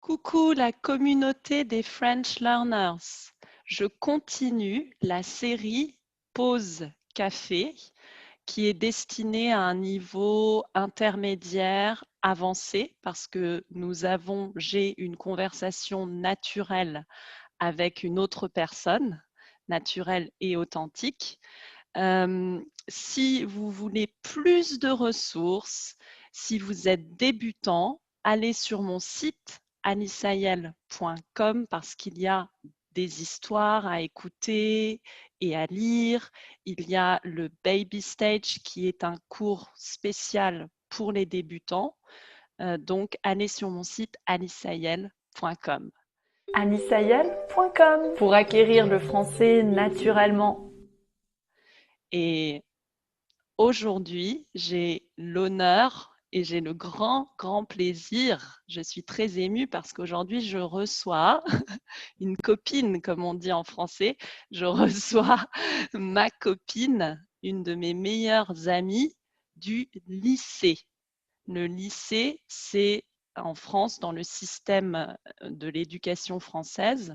Coucou la communauté des French Learners. Je continue la série Pause Café qui est destinée à un niveau intermédiaire avancé parce que j'ai une conversation naturelle avec une autre personne, naturelle et authentique. Si vous voulez plus de ressources, si vous êtes débutant, allez sur mon site anissaël.com parce qu'il y a des histoires à écouter et à lire. Il y a le Baby Stage qui est un cours spécial pour les débutants. Donc, allez sur mon site anissaël.com. anissaël.com pour acquérir le français naturellement. Et aujourd'hui, j'ai l'honneur et j'ai le grand plaisir. Je suis très émue parce qu'aujourd'hui, je reçois une copine, comme on dit en français. Je reçois ma copine, une de mes meilleures amies du lycée. Le lycée, c'est en France, dans le système de l'éducation française,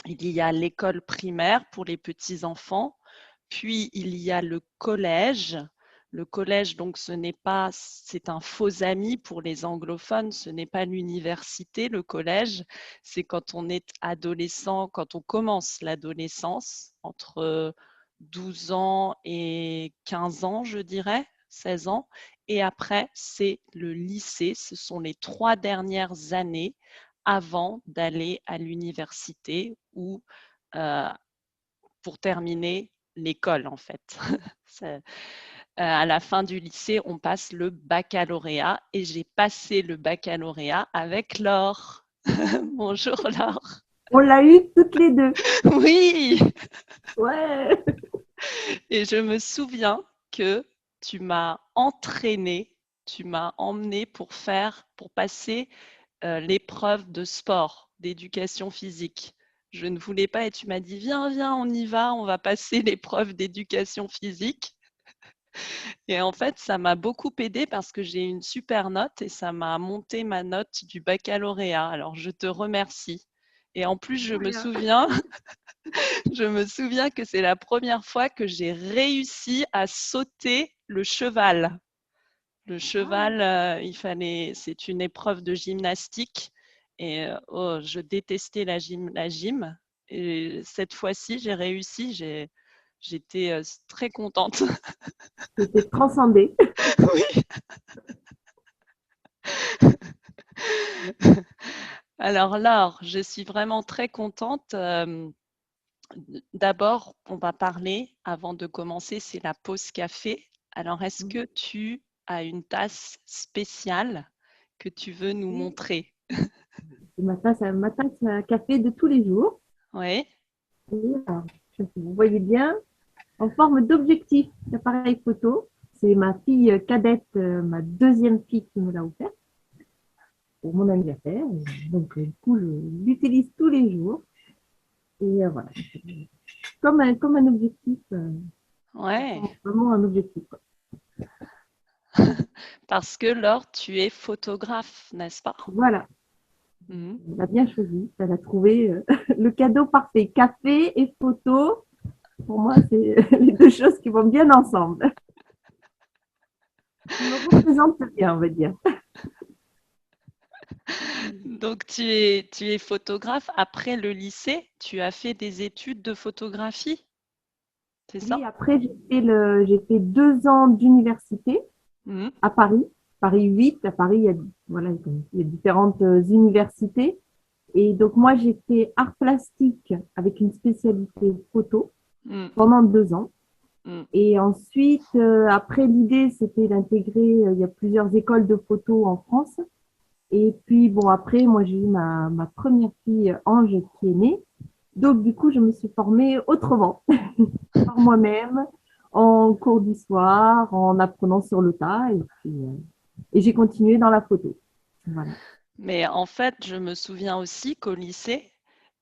il y a l'école primaire pour les petits-enfants, puis il y a le collège. Le collège, donc, c'est un faux ami pour les anglophones, ce n'est pas l'université. Le collège, c'est quand on est adolescent, quand on commence l'adolescence, entre 12 ans et 15 ans, je dirais, 16 ans. Et après, c'est le lycée. Ce sont les 3 dernières années avant d'aller à l'université ou pour terminer l'école, en fait. À la fin du lycée, on passe le baccalauréat et j'ai passé le baccalauréat avec Laure. Bonjour Laure. On l'a eu toutes les deux. Oui. Ouais. Et je me souviens que tu m'as entraînée, tu m'as emmenée pour passer l'épreuve de sport, d'éducation physique. Je ne voulais pas et tu m'as dit viens, on y va, on va passer l'épreuve d'éducation physique. Et en fait, ça m'a beaucoup aidée parce que j'ai une super note et ça m'a monté ma note du baccalauréat. Alors, je te remercie. Et en plus, je me souviens que c'est la première fois que j'ai réussi à sauter le cheval. Le cheval, c'est une épreuve de gymnastique et je détestais la gym. Et cette fois-ci, j'ai réussi, j'étais très contente. J'étais transcendée. Oui. Alors Laure, je suis vraiment très contente. D'abord, on va parler, avant de commencer, c'est la pause café. Alors, est-ce que tu as une tasse spéciale que tu veux nous Oui. montrer? C'est ma tasse à café de tous les jours. Oui, Et, alors, vous voyez bien, en forme d'objectif d'appareil photo. C'est ma fille cadette, ma deuxième fille qui me l'a offert pour mon anniversaire. Donc, du coup, je l'utilise tous les jours. Et voilà, comme un objectif, ouais. vraiment un objectif, quoi. Parce que Laure, tu es photographe, n'est-ce pas? Voilà, Mhm. elle a bien choisi. Elle a trouvé le cadeau parfait. Café et photo. Pour moi, c'est les deux choses qui vont bien ensemble. Qui me représente bien, on va dire. Donc, tu es photographe. Après le lycée, tu as fait des études de photographie, c'est ça? Oui, après, j'ai fait 2 ans d'université Mhm. à Paris, Paris 8. À Paris, voilà, il y a différentes universités. Et donc, moi, j'ai fait art plastique avec une spécialité photo Mhm. pendant 2 ans. Mhm. Et ensuite, après, l'idée, c'était d'intégrer, il y a plusieurs écoles de photo en France. Et puis, bon, après, moi, j'ai eu ma première fille, Ange, qui est née. Donc, du coup, je me suis formée autrement, par moi-même, en cours du soir, en apprenant sur le tas. Et j'ai continué dans la photo. Voilà. Mais en fait, je me souviens aussi qu'au lycée,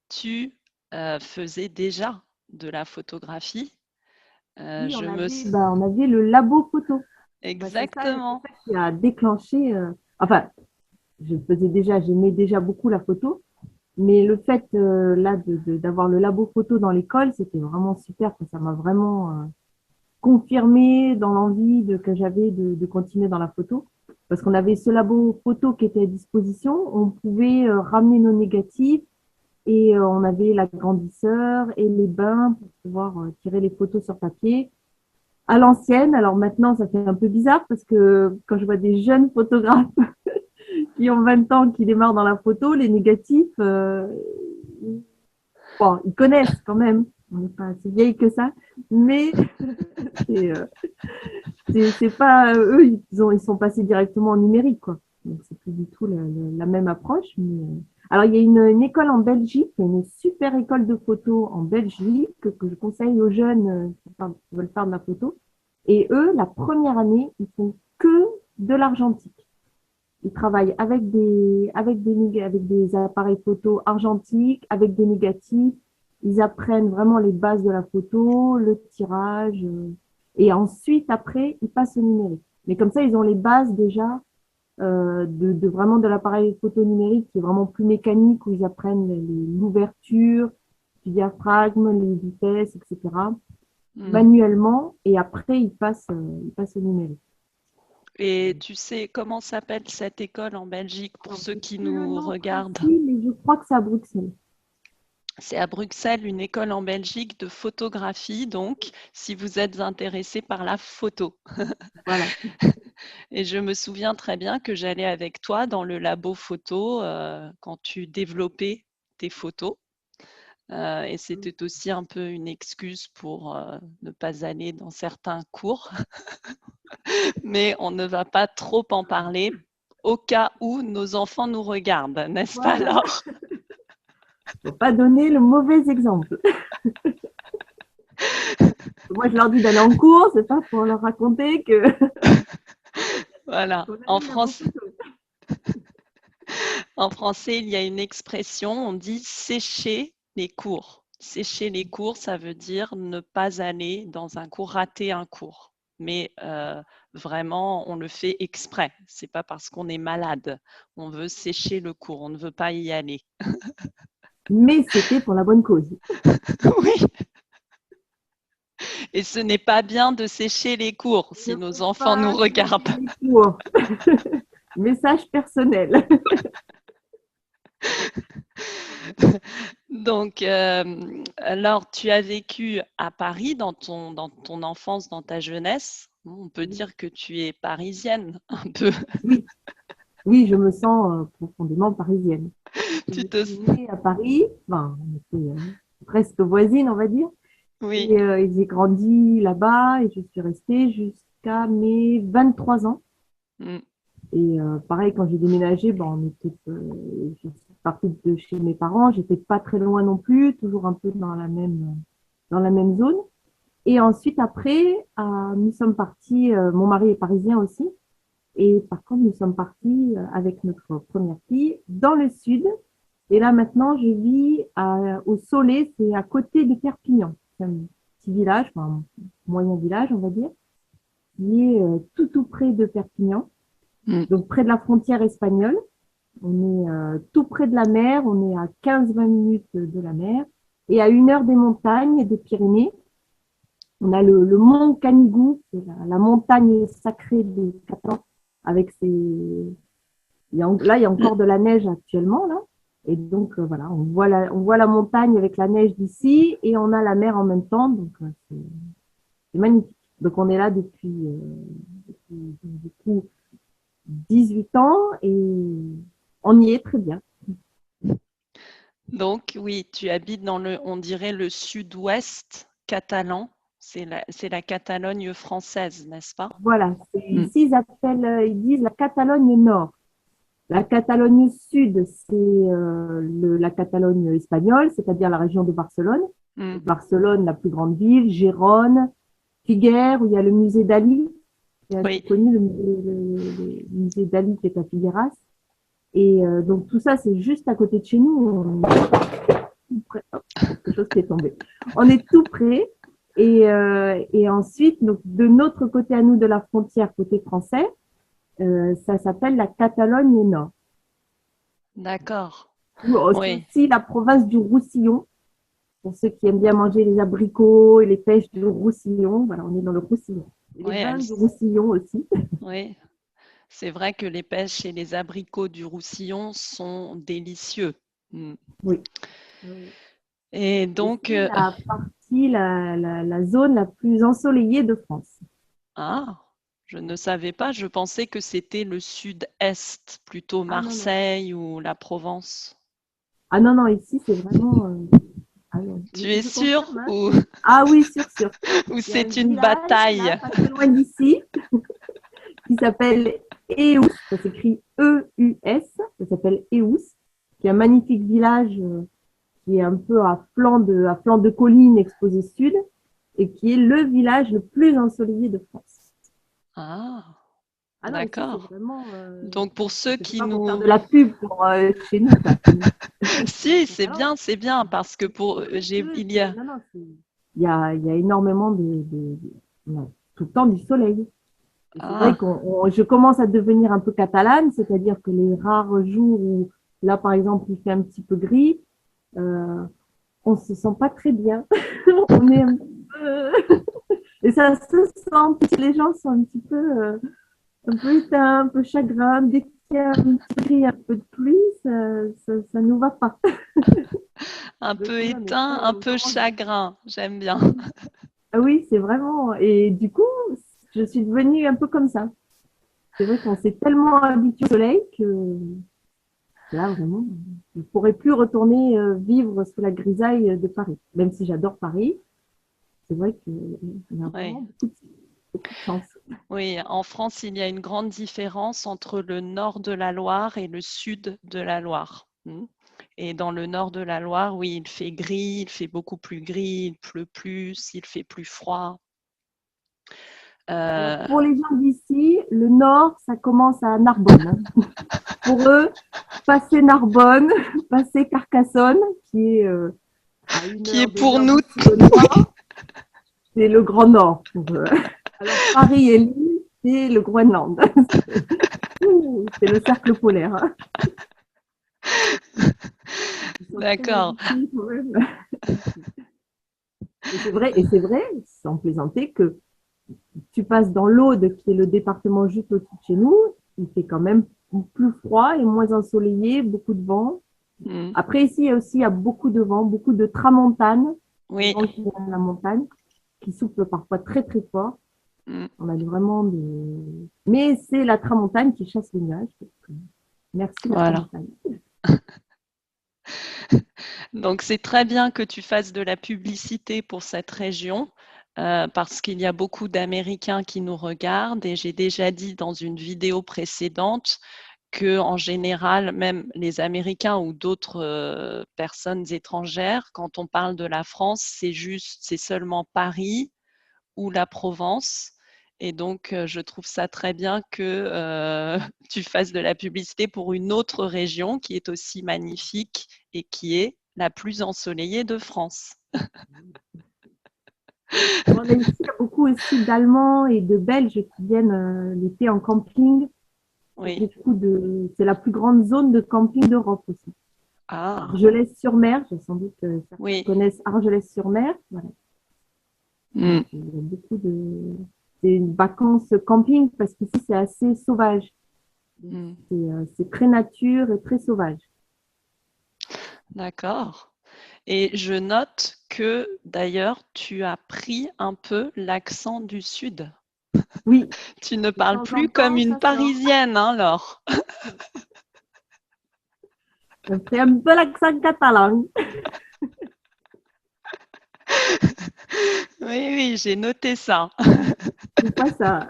tu faisais déjà de la photographie. Oui, Je me... on avait le labo photo. Bah, c'est ça Exactement. qui a déclenché. Enfin, j'aimais déjà beaucoup la photo. Mais le fait là d'avoir le labo photo dans l'école, c'était vraiment super. Ça m'a vraiment confirmé dans l'envie que j'avais de continuer dans la photo. Parce qu'on avait ce labo photo qui était à disposition. On pouvait ramener nos négatifs et on avait l'agrandisseur et les bains pour pouvoir tirer les photos sur papier à l'ancienne. Alors maintenant, ça fait un peu bizarre parce que quand je vois des jeunes photographes qui ont 20 ans, qui démarrent dans la photo, les négatifs, bon, ils connaissent quand même. On n'est pas si vieille que ça, mais c'est c'est pas eux, ils sont passés directement en numérique, quoi. Donc c'est plus du tout la même approche. Mais, alors il y a une école en Belgique, une super école de photo en Belgique que je conseille aux jeunes qui veulent faire de la photo. Et eux, la première année, ils font que de l'argentique. Ils travaillent avec des appareils photo argentiques, avec des négatifs. Ils apprennent vraiment les bases de la photo, le tirage. Et ensuite, après, ils passent au numérique. Mais comme ça, ils ont les bases déjà de vraiment de l'appareil photo numérique qui est vraiment plus mécanique, où ils apprennent l'ouverture, du diaphragme, les vitesses, etc. manuellement. Et après, ils passent au numérique. Et tu sais comment s'appelle cette école en Belgique pour ceux qui Le nous nom regardent? précis, mais je crois que c'est à Bruxelles. C'est à Bruxelles, une école en Belgique de photographie, donc si vous êtes intéressé par la photo. Voilà. Et je me souviens très bien que j'allais avec toi dans le labo photo quand tu développais tes photos. Et c'était aussi un peu une excuse pour ne pas aller dans certains cours. Mais on ne va pas trop en parler au cas où nos enfants nous regardent, n'est-ce pas, Voilà. Laure? Faut pas donner le mauvais exemple. Moi, je leur dis d'aller en cours, c'est pas pour leur raconter que Voilà. qu'on allait à beaucoup En français, il y a une expression, on dit sécher les cours. Sécher les cours, ça veut dire ne pas aller dans un cours, rater un cours. Mais vraiment, on le fait exprès. C'est pas parce qu'on est malade. On veut sécher le cours, on ne veut pas y aller. Mais c'était pour la bonne cause. Oui. Et ce n'est pas bien de sécher les cours Il si ne nos faut enfants nous pas regardent. sécher les cours. Message personnel. Donc, alors, tu as vécu à Paris dans ton enfance, dans ta jeunesse. On peut dire que tu es parisienne un peu. Oui, oui, je me sens profondément parisienne. Je Tu te... suis née à Paris, enfin, on était presque voisines, on va dire. Oui. Et j'ai grandi là-bas et je suis restée jusqu'à mes 23 ans. Mm. Et pareil, quand j'ai déménagé, je suis partie de chez mes parents. J'étais pas très loin non plus, toujours un peu dans la même zone. Et ensuite, après, nous sommes partis. Mon mari est parisien aussi. Et par contre, nous sommes partis avec notre première fille dans le sud. Et là, maintenant, je vis au Soleil, c'est à côté de Perpignan. C'est un petit village, enfin, un moyen village, on va dire, qui est tout près de Perpignan, Mm. donc près de la frontière espagnole. On est tout près de la mer, on est à 15-20 minutes de la mer et à 1 heure des montagnes des Pyrénées. On a le mont Canigou, c'est la montagne sacrée des Catalans, avec là, il y a encore de la neige actuellement, là. Et donc, voilà, on voit la montagne avec la neige d'ici et on a la mer en même temps. Donc, c'est magnifique. Donc, on est là depuis du coup, 18 ans et on y est très bien. Donc, oui, tu habites dans on dirait le sud-ouest catalan. C'est la Catalogne française, n'est-ce pas? Voilà. Mm. Ici, ils disent la Catalogne Nord. La Catalogne Sud, c'est la Catalogne espagnole, c'est-à-dire la région de Barcelone. Mm. Barcelone, la plus grande ville, Gérone, Figueres, où il y a le musée Dali, qui est assez Oui. connu, le musée Dali qui est à Figueras. Et donc tout ça, c'est juste à côté de chez nous. On est tout près. Oh, quelque chose qui est tombé. On est tout près. Et ensuite, donc, de notre côté à nous de la frontière, côté français, ça s'appelle la Catalogne Nord. D'accord. C'est Oui, aussi la province du Roussillon, pour ceux qui aiment bien manger les abricots et les pêches du Roussillon. Voilà, on est dans le Roussillon. Et les oui, vins du Roussillon aussi. oui. C'est vrai que les pêches et les abricots du Roussillon sont délicieux. Mm. Oui. Oui. Et Et donc, c'est la partie, la zone la plus ensoleillée de France. ah, je ne savais pas, je pensais que c'était le sud-est, plutôt Ah non, non. Marseille ou la Provence. Ah non, non, ici, c'est vraiment. Ah non, Tu es je sûr confirme, hein. ou, Ah oui, sûr, sûr. ou Il y a un c'est une village, là, bataille? pas très loin d'ici, qui s'appelle Eous. Ça s'écrit E-U-S. Ça s'appelle Eous, qui est un magnifique village qui est un peu à flanc de colline exposé sud et qui est le village le plus ensoleillé de France. Ah, Ah non, ici, c'est d'accord. vraiment. Donc pour ceux C'est qui pas pour faire nous... de la pub pour chez nous, ça. Si, Ah non, c'est bien, parce que c'est pour... vrai que il y a... non, non, il y a énormément il y a tout le temps du soleil. Et c'est vrai Ah, je commence à devenir un peu catalane, c'est-à-dire que les rares jours où, là, par exemple, il fait un petit peu gris, euh, on se sent pas très bien. On est un peu... Et ça se sent, les gens sont un peu éteints, un peu chagrins. Dès qu'il y a un petit gris, un peu de pluie, ça nous va pas. un Donc, peu oui, éteint, un on peu commence. chagrin, j'aime bien. Ah oui, c'est vraiment. Et du coup, je suis devenue un peu comme ça. C'est vrai qu'on s'est tellement habitué au soleil que là, vraiment, je ne pourrais plus retourner vivre sous la grisaille de Paris. Même si j'adore Paris, c'est vrai qu'on a Oui. vraiment beaucoup de chance. Oui, en France, il y a une grande différence entre le nord de la Loire et le sud de la Loire. Et dans le nord de la Loire, oui, il fait gris, il fait beaucoup plus gris, il pleut plus, il fait plus froid. Alors, Euh, pour les gens d'ici, le nord, ça commence à Narbonne. Pour eux, passer Narbonne, passer Carcassonne, qui est à une qui est heure, pour 2 heures nous, d'ici de oui, nord, c'est le Grand Nord pour eux. Alors, Paris et Lille, c'est le Groenland. C'est le cercle polaire. Ils sont très d'accord. habitués quand même. Et c'est vrai, sans plaisanter, que tu passes dans l'Aude, qui est le département juste au-dessus de chez nous, il fait quand même plus froid et moins ensoleillé, beaucoup de vent. Mm. Après, ici, il y a beaucoup de vent, beaucoup de tramontane, le Oui. vent qui vient de la montagne, qui souffle parfois très très fort. Mm. On a vraiment des... Mais c'est la tramontane qui chasse les nuages. Merci la Voilà. tramontane. Donc, c'est très bien que tu fasses de la publicité pour cette région, parce qu'il y a beaucoup d'Américains qui nous regardent et j'ai déjà dit dans une vidéo précédente que, en général, même les Américains ou d'autres personnes étrangères, quand on parle de la France, c'est seulement Paris ou la Provence. Et donc, je trouve ça très bien que tu fasses de la publicité pour une autre région qui est aussi magnifique et qui est la plus ensoleillée de France. On a ici, il y a beaucoup aussi d'Allemands et de Belges qui viennent l'été en camping. Oui. C'est la plus grande zone de camping d'Europe aussi. Ah, Argelès-sur-Mer, sans doute certains oui. connaissent Argelès-sur-Mer. Voilà. Mm, Il y a beaucoup de c'est une vacances camping parce qu'ici c'est assez sauvage. mm. C'est très nature et très sauvage. D'accord. Et je note que d'ailleurs, tu as pris un peu l'accent du Sud. Oui, Tu ne de parles temps en plus comme temps une ça sort. Parisienne, hein, Laure. Ça fait un peu l'accent catalan. Oui, oui, j'ai noté ça. C'est pas ça.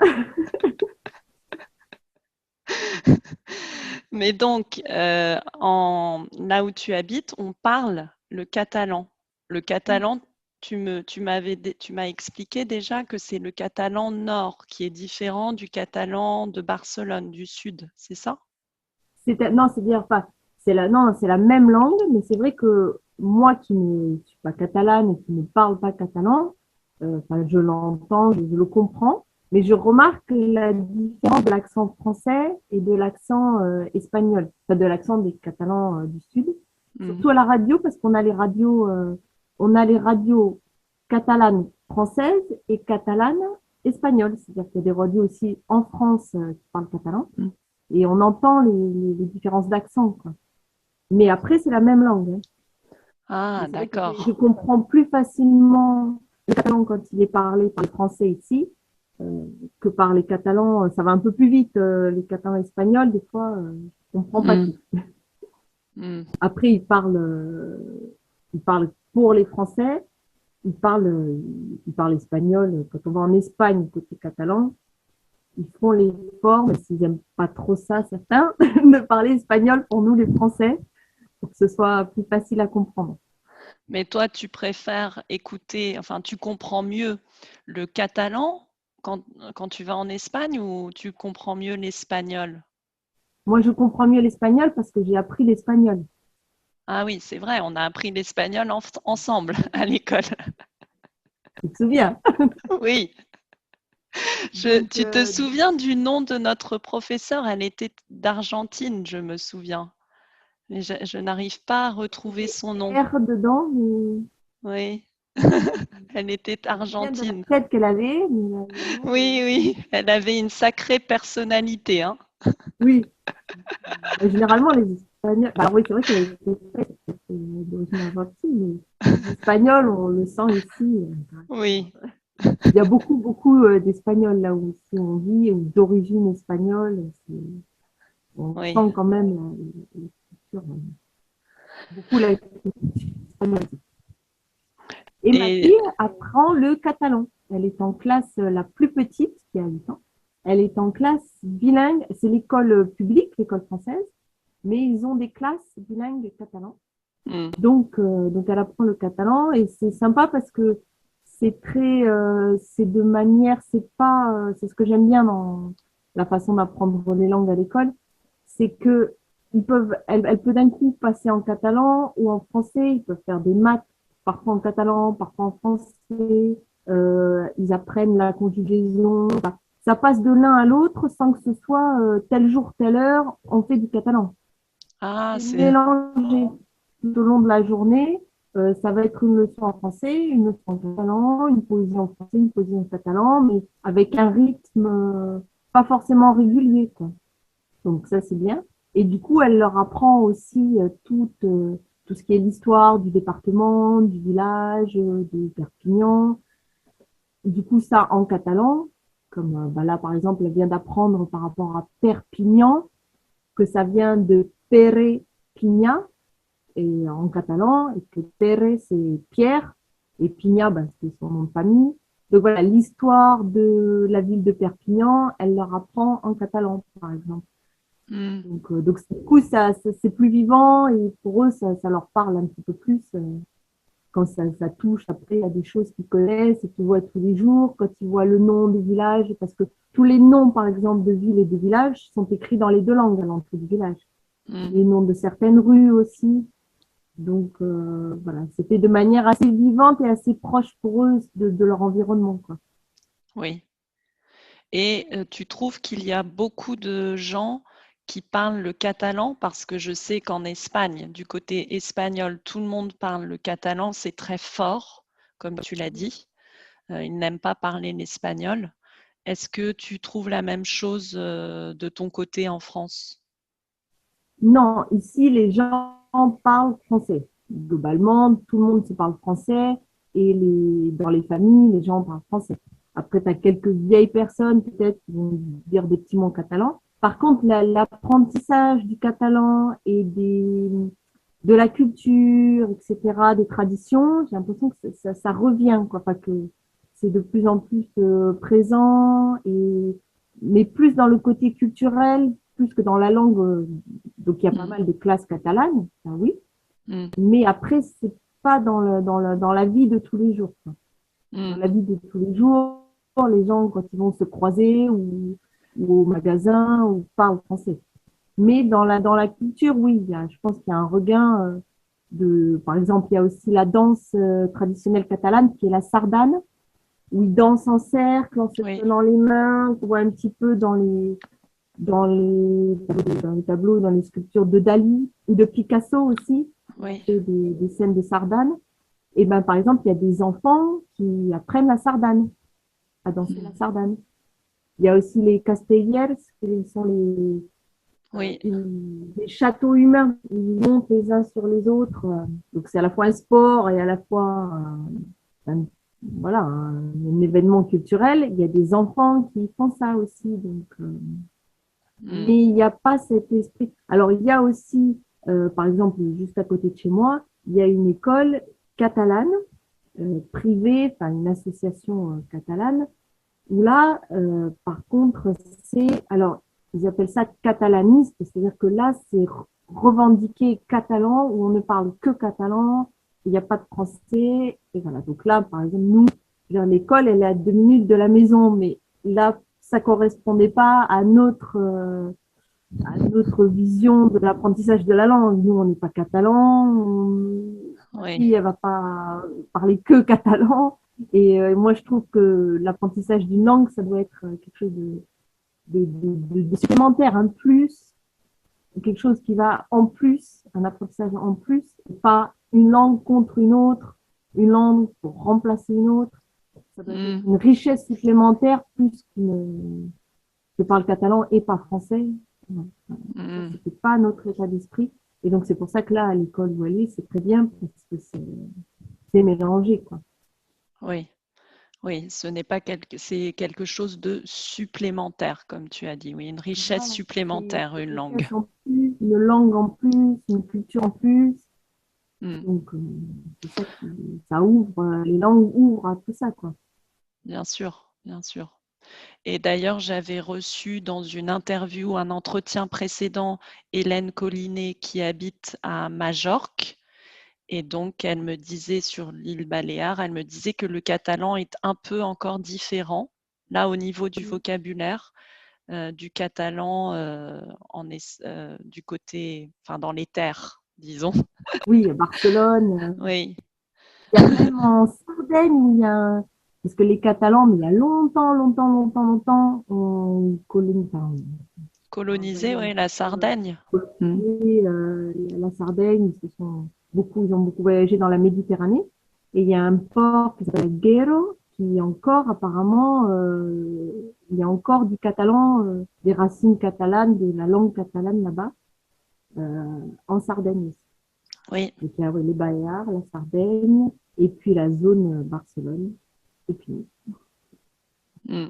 Mais donc, là où tu habites, on parle le catalan. Le catalan, tu m'as expliqué déjà que c'est le catalan nord qui est différent du catalan de Barcelone, du sud, c'est ça? Non, c'est dire pas. Non, c'est la même langue, mais c'est vrai que moi qui ne suis pas catalane et qui ne parle pas catalan, enfin, je l'entends, je le comprends. Mais je remarque la différence de l'accent français et de l'accent espagnol, enfin de l'accent des Catalans du Sud, surtout à la radio, parce qu'on a on a les radios catalanes françaises et catalanes espagnoles. C'est-à-dire qu'il y a des radios aussi en France qui parlent catalan, et on entend les différences d'accent, quoi. Mais après, c'est la même langue, hein. Ah, Je d'accord. comprends plus facilement le catalan quand il est parlé par les Français ici euh, que par les Catalans. Ça va un peu plus vite. Les Catalans espagnols, des fois, je comprends pas Mm, tout. mm. Après, ils parlent pour les Français. Ils parlent espagnol. Quand on va en Espagne, côté catalan, ils font l'effort, mais s'ils n'aiment pas trop ça, certains, de parler espagnol pour nous, les Français, pour que ce soit plus facile à comprendre. Mais toi, tu préfères écouter, enfin, tu comprends mieux le catalan quand tu vas en Espagne ou tu comprends mieux l'espagnol? Moi, je comprends mieux l'espagnol parce que j'ai appris l'espagnol. Ah oui, c'est vrai, on a appris l'espagnol ensemble à l'école. Tu te souviens? Oui. Donc, Tu te souviens du nom de notre professeure? Elle était d'Argentine, je me souviens. Mais je n'arrive pas à retrouver j'ai son nom. R dedans, mais Oui, elle était je me souviens de la argentine. tête qu'elle avait, mais le nom, Oui, oui, elle avait une sacrée personnalité, hein. oui. Généralement, les Espagnols, bah oui, c'est vrai qu'elle était d'origine argentine, mais les Espagnols, on le sent ici. Oui, Il y a beaucoup d'Espagnols là où ici on vit, ou d'origine espagnole. On oui. sent quand même la culture, beaucoup la culture espagnole. Et ma Et fille apprend le catalan. Elle est en classe la plus petite, qui a 8 ans. Elle est en classe bilingue. C'est l'école publique, l'école française, mais ils ont des classes bilingues catalan. hmm, Donc elle apprend le catalan et c'est sympa parce que c'est de manière, c'est pas, c'est ce que j'aime bien dans la façon d'apprendre les langues à l'école, c'est que elle peut d'un coup passer en catalan ou en français, ils peuvent faire des maths, parfois en catalan, parfois en français, ils apprennent la conjugaison, enfin, ça passe de l'un à l'autre sans que ce soit tel jour, telle heure, on fait du catalan. ah, C'est c'est mélangé tout au long de la journée. Ça va être une leçon en français, une leçon en catalan, une poésie en français, une poésie en catalan, mais avec un rythme pas forcément régulier, quoi. Donc ça, c'est bien. Et du coup, elle leur apprend aussi tout ce qui est l'histoire du département, du village, de Perpignan. Du coup, ça en catalan, comme bah là, par exemple, elle vient d'apprendre par rapport à Perpignan, que ça vient de Pere Pigna, et en catalan, et que Pere, c'est Pierre, et Pigna, ben, c'est son nom de famille. Donc voilà, l'histoire de la ville de Perpignan, elle leur apprend en catalan, par exemple. hmm, Donc du coup, c'est plus vivant, et pour eux, ça leur parle un petit peu plus quand ça touche après à des choses qu'ils connaissent et qu'ils voient tous les jours, quand ils voient le nom des villages, parce que tous les noms, par exemple, de villes et de villages sont écrits dans les deux langues à l'entrée du village. hmm. Les noms de certaines rues aussi. Donc voilà, c'était de manière assez vivante et assez proche pour eux de leur environnement, quoi. Oui. Et tu trouves qu'il y a beaucoup de gens qui parlent le catalan parce que je sais qu'en Espagne, du côté espagnol, tout le monde parle le catalan, c'est très fort, comme tu l'as dit. Ils n'aiment pas parler l'espagnol. Est-ce que tu trouves la même chose de ton côté en France? Non, ici, les gens parlent français. Globalement, tout le monde se parle français et dans les familles, les gens parlent français. Après, tu as quelques vieilles personnes peut-être qui vont dire des petits mots catalans. Par contre, l'apprentissage du catalan et de la culture, etc., des traditions, j'ai l'impression que ça revient, quoi. Enfin, que c'est de plus en plus présent, mais plus dans le côté culturel, plus que dans la langue. Donc, il y a pas Mm, mal de classes catalanes, ça, oui. mm, Mais après, c'est pas dans la vie de tous les jours, quoi. Dans mm. la vie de tous les jours, les gens, quand ils vont se croiser ou au magasin, ou parlent français. Mais dans la culture, oui, je pense qu'il y a un regain par exemple, il y a aussi la danse traditionnelle catalane qui est la sardane. où ils dansent en cercle, en se Oui, tenant les mains, qu'on voit un petit peu dans les tableaux, dans les sculptures de Dali ou de Picasso aussi, qui oui. fait des scènes de sardane. Et ben, par exemple, il y a des enfants qui apprennent la sardane, à danser la Mm. sardane. Il y a aussi les castellers, qui sont Oui, des châteaux humains. Ils montent les uns sur les autres. Donc, c'est à la fois un sport et à la fois voilà, un événement culturel. Il y a des enfants qui font ça aussi. Donc, mm. mais il n'y a pas cet esprit. Alors, il y a aussi, par exemple, juste à côté de chez moi, il y a une école catalane, privée, enfin une association catalane, où là, par contre, alors, ils appellent ça catalaniste, c'est-à-dire que là, c'est revendiqué catalan, où on ne parle que catalan, il n'y a pas de français, et voilà. Donc là, par exemple, nous, l'école, elle est à 2 minutes de la maison, mais là, ça correspondait pas à notre vision de l'apprentissage de la langue. Nous, on n'est pas catalan, ma Oui. fille, elle va pas parler que catalan. Et moi, je trouve que l'apprentissage d'une langue, ça doit être quelque chose de supplémentaire, un plus, quelque chose qui va en plus, un apprentissage en plus, et pas une langue contre une langue pour remplacer une autre. Ça doit être Mm. une richesse supplémentaire plus qu'une. Je parle catalan et pas français. Non. Ça, Mm. c'était pas notre état d'esprit. Et donc, c'est pour ça que là, à l'école Wally, c'est très bien parce que c'est mélangé, quoi. Oui. Oui, ce n'est pas c'est quelque chose de supplémentaire, comme tu as dit. Oui, une richesse Voilà. C'est supplémentaire, une une langue. richesse en plus, une langue en plus, une culture en plus. Mm. Donc, c'est ça ça ouvre, les langues ouvrent à tout ça, quoi. Bien sûr, bien sûr. Et d'ailleurs, j'avais reçu dans une interview, un entretien précédent, Hélène Collinet qui habite à Majorque. Et donc, elle me disait sur l'île Baléares, elle me disait que le catalan est un peu encore différent, là au niveau du vocabulaire, du catalan du côté, enfin dans les terres, disons. Oui, à Barcelone. Oui, Il y a même en Sardaigne, parce que les Catalans, mais il y a longtemps, longtemps, longtemps, longtemps, ont colonisé, enfin, colonisé, envahi un oui, petit la peu, Sardaigne. Mm. colonisé la Sardaigne. Ils ont beaucoup voyagé dans la Méditerranée. Et il y a un port qui s'appelle Guero, qui encore, apparemment, il y a encore du catalan, des racines catalanes, de la langue catalane là-bas, en Sardaigne aussi. Oui. Donc, il y a les Baléares, la Sardaigne, et puis la zone Barcelone. Et puis, Mm.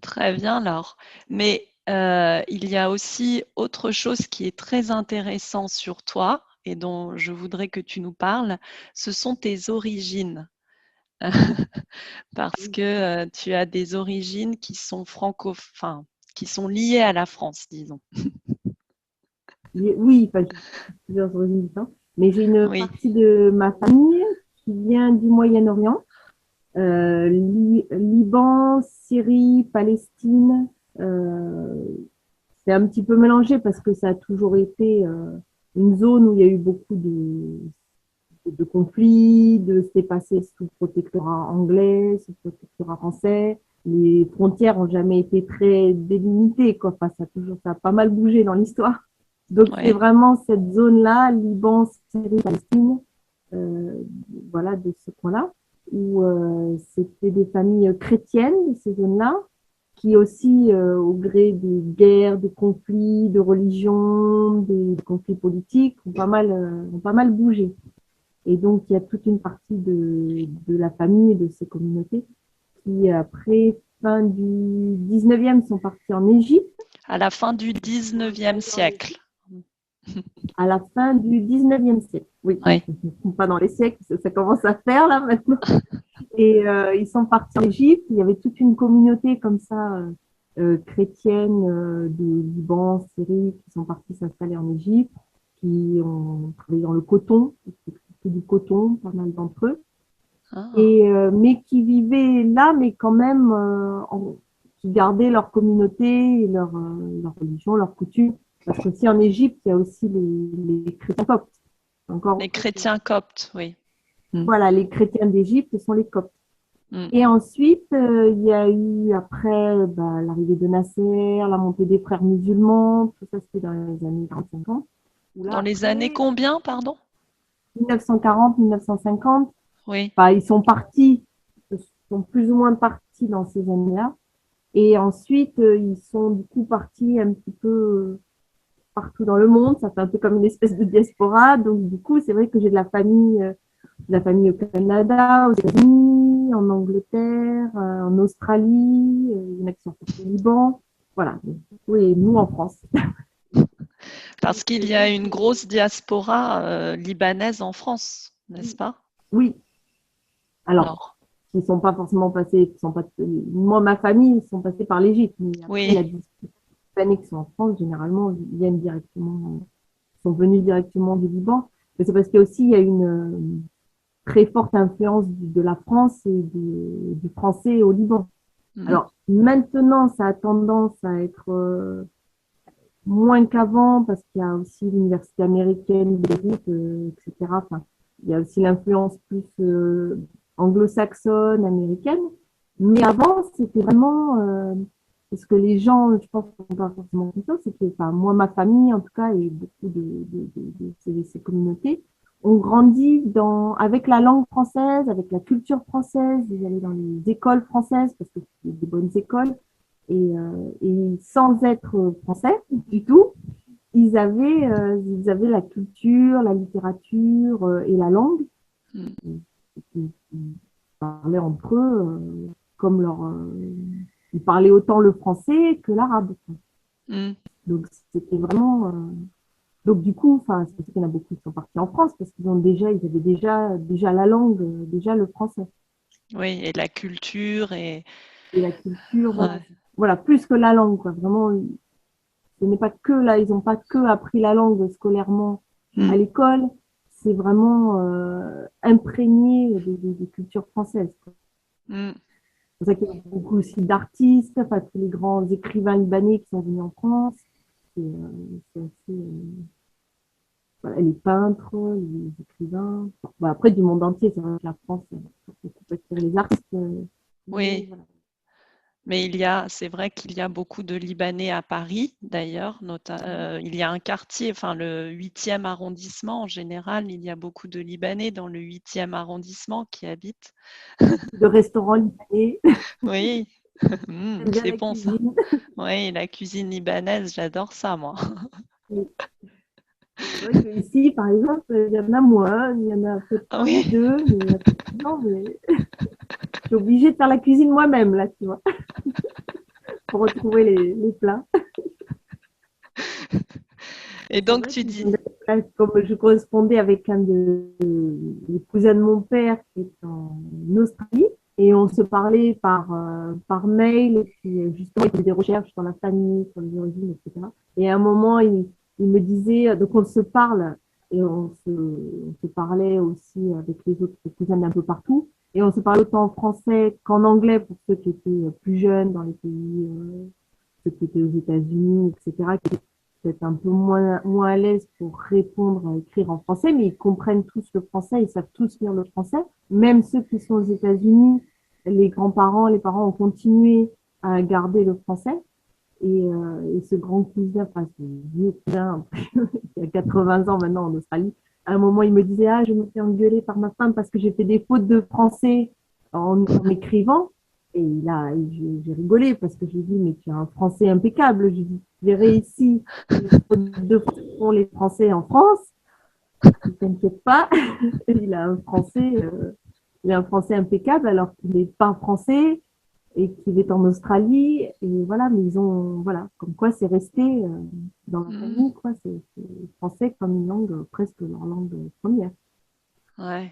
Très bien, Laure. Mais il y a aussi autre chose qui est très intéressant sur toi et dont je voudrais que tu nous parles, ce sont tes origines. Parce que tu as des origines qui sont enfin, qui sont liées à la France, disons. oui, enfin, j'ai plusieurs origines différentes, mais j'ai une Oui, partie de ma famille qui vient du Moyen-Orient, Liban, Syrie, Palestine. Euh, c'est un petit peu mélangé parce que ça a toujours été une zone où il y a eu beaucoup de conflits, c'était passé sous protectorat anglais, sous protectorat français. Les frontières ont jamais été très délimitées, quoi. Enfin, ça a pas mal bougé dans l'histoire. Donc, c'est oui, vraiment cette zone-là, Liban, Syrie, Palestine, euh, voilà, de ce coin-là, où c'était des familles chrétiennes de ces zones-là, qui aussi, au gré des guerres, des conflits, de religion, des conflits politiques, ont pas mal bougé. Et donc, il y a toute une partie de la famille et de ces communautés qui, après fin du 19e, sont partis en Égypte. à la fin du 19e siècle. À la fin du 19e siècle, oui. Oui, Pas dans les siècles, ça commence à faire là maintenant. Et ils sont partis en Égypte. Il y avait toute une communauté comme ça, chrétienne, de Liban, Syrie, qui sont partis s'installer en Égypte, qui ont travaillé dans le coton, du coton, pas mal d'entre eux. ah, Et mais qui vivaient là, mais quand même qui gardaient leur communauté, leur religion, leurs coutumes. Parce qu'aussi en Égypte, il y a aussi les chrétiens coptes. Encore les autre chose. chrétiens coptes, oui. Mm. Voilà, les chrétiens d'Égypte sont les Coptes. Mm. Et ensuite, il y a eu après l'arrivée de Nasser, la montée des frères musulmans, tout ça c'était dans les années 40-50. Où là, Dans les années après, combien, pardon? 1940, 1950, Oui. bah, ils sont plus ou moins partis dans ces années-là. Et ensuite, ils sont du coup partis un petit peu partout dans le monde. Ça fait un peu comme une espèce de diaspora. Donc, du coup, c'est vrai que j'ai de la famille au Canada, aux États-Unis, en Angleterre, en Australie. Il y en a qui sont partis au Liban. Voilà. Oui, nous en France. Parce qu'il y a une grosse diaspora libanaise en France, n'est-ce pas? Oui. Alors, Alors, qui sont pas forcément passés, qui sont pas, moi, ma famille, ils sont passés par l'Égypte. Mais après, oui. la Hispanais qui sont en France, généralement, viennent directement, sont venus directement du Liban. Mais c'est parce qu'il y a aussi, il y a une très forte influence de la France et du français au Liban. Mm. Alors, maintenant, ça a tendance à être moins qu'avant parce qu'il y a aussi l'université américaine, Beyrouth, etc. Enfin, il y a aussi l'influence plus anglo-saxonne, américaine. Mais avant, c'était vraiment parce que les gens, je pense, ne sont pas forcément conscients, c'est que enfin, moi, ma famille, en tout cas, et beaucoup de ces communautés, ont grandi avec la langue française, avec la culture française. Ils allaient dans les écoles françaises parce que c'était des bonnes écoles et sans être français du tout, ils avaient la culture, la littérature et la langue. Mm. Ils parlaient entre eux comme ils parlaient autant le français que l'arabe. Mm. Donc c'était vraiment. Donc du coup, enfin, c'est pour ça qu'il y en a beaucoup qui sont partis en France parce ils avaient déjà la langue, déjà le français Oui, et la culture et et la culture, ouais. voilà, plus que la langue, quoi. Vraiment, ce n'est pas que là, ils n'ont pas que appris la langue scolairement à Mm. l'école, c'est vraiment imprégné des cultures françaises, quoi. Mm. C'est pour ça qu'il y a beaucoup aussi d'artistes, enfin, tous les grands écrivains libanais qui sont venus en France. C'est assez, voilà, les peintres, les écrivains. Bon, après, du monde entier, c'est vrai que la France, ça peut beaucoup attirer les artistes. Mais Oui, voilà. mais c'est vrai qu'il y a beaucoup de Libanais à Paris, d'ailleurs. Il y a un quartier, enfin le 8e arrondissement en général, il y a beaucoup de Libanais dans le 8e arrondissement qui habitent. De restaurants libanais, Oui, mm, j'aime bien c'est la bon ça. cuisine. Oui, la cuisine libanaise, j'adore ça, moi. C'est vrai qu'ici, par exemple, il y en a moins, il y en a peut-être Ah un ou oui, deux, mais je suis obligée de faire la cuisine moi-même, là, tu vois, pour retrouver les plats. et C'est donc vrai tu qu'ils dis, ont comme je correspondais avec des cousins de mon père qui est en Australie, et on se parlait par mail, et puis justement, il faisait des recherches sur la famille, sur les origines, etc. Et à un moment, il me disait, donc on se parle, et on se parlait aussi avec les autres cousins d'un peu partout, et on se parlait autant en français qu'en anglais pour ceux qui étaient plus jeunes dans les pays, ceux qui étaient aux États-Unis, etc., qui étaient peut-être un peu moins à l'aise pour répondre, à écrire en français, mais ils comprennent tous le français, ils savent tous lire le français. Même ceux qui sont aux États-Unis, les grands-parents, les parents ont continué à garder le français. Et ce grand cousin, enfin ce vieux cousin, qui a 80 ans maintenant en Australie, à un moment, il me disait, ah, je me fais engueuler par ma femme parce que j'ai fait des fautes de français en m'écrivant. Et j'ai rigolé parce que j'ai dit, mais tu as un français impeccable. J'ai dit, j'ai réussi les fautes de français font les Français en France. Ne t'inquiète pas. Il a un français impeccable alors qu'il n'est pas français et qu'il est en Australie. Et voilà, mais voilà, comme quoi c'est resté dans la mm, famille, quoi. C'est le français comme une langue, presque leur langue première. ouais.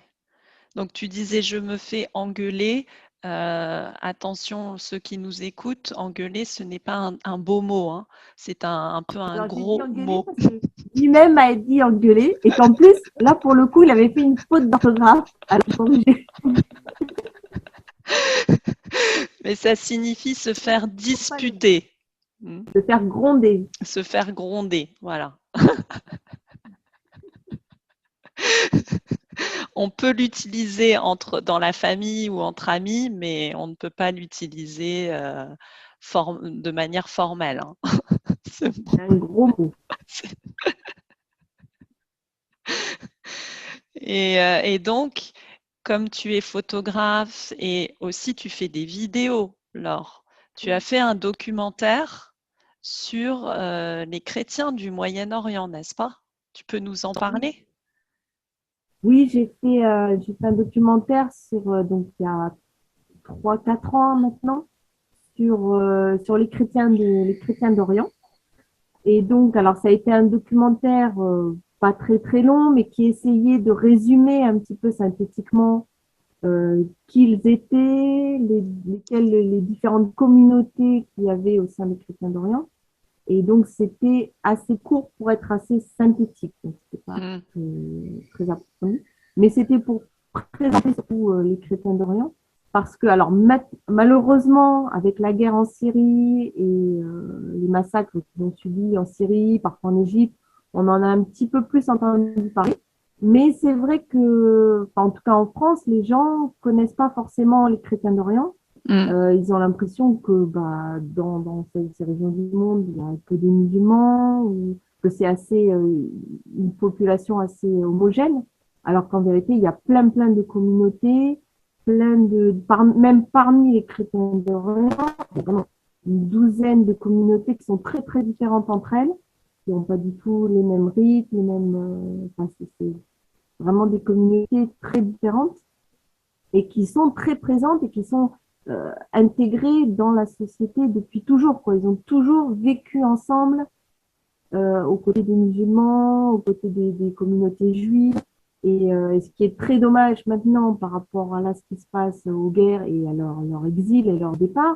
Donc tu disais je me fais engueuler. Attention, ceux qui nous écoutent, engueuler, ce n'est pas un beau mot, hein. C'est un peu un Alors j'ai dit gros engueuler mot. parce que lui-même a dit engueuler et qu'en plus, là pour le coup, il avait fait une faute d'orthographe à la corriger. Mais ça signifie se faire Faut pas le disputer, mm, de faire gronder. se faire gronder, voilà. On peut l'utiliser dans la famille ou entre amis, mais on ne peut pas l'utiliser de manière formelle. Hein. C'est un gros mot. Et donc, comme tu es photographe et aussi tu fais des vidéos, Laure, tu as fait un documentaire sur les chrétiens du Moyen-Orient, n'est-ce pas? Tu peux nous en parler? Oui, j'ai fait un documentaire donc il y a 3, 4 ans maintenant sur les chrétiens d'Orient. Et donc, alors ça a été un documentaire pas très très long, mais qui essayait de résumer un petit peu synthétiquement qui ils étaient, les différentes communautés qu'il y avait au sein des chrétiens d'Orient. Et donc, c'était assez court pour être assez synthétique. Donc, c'était pas très approfondi. Mais c'était pour présenter surtout les chrétiens d'Orient. Parce que, alors, malheureusement, avec la guerre en Syrie et les massacres qu'ils ont subis en Syrie, parfois en Égypte, on en a un petit peu plus entendu parler. Mais c'est vrai que, en tout cas en France, les gens connaissent pas forcément les chrétiens d'Orient. Ils ont l'impression que dans ces régions du monde, il y a que des musulmans, ou que c'est assez une population assez homogène, alors qu'en vérité, il y a plein de communautés, même parmi les chrétiens d'Orient, il y a vraiment une douzaine de communautés qui sont très très différentes entre elles, qui n'ont pas du tout les mêmes rites, les mêmes, c'est vraiment des communautés très différentes et qui sont très présentes et qui sont intégrés dans la société depuis toujours, quoi. Ils ont toujours vécu ensemble aux côtés des musulmans, aux côtés des communautés juives. Et ce qui est très dommage maintenant par rapport à là, ce qui se passe aux guerres et à leur exil et leur départ,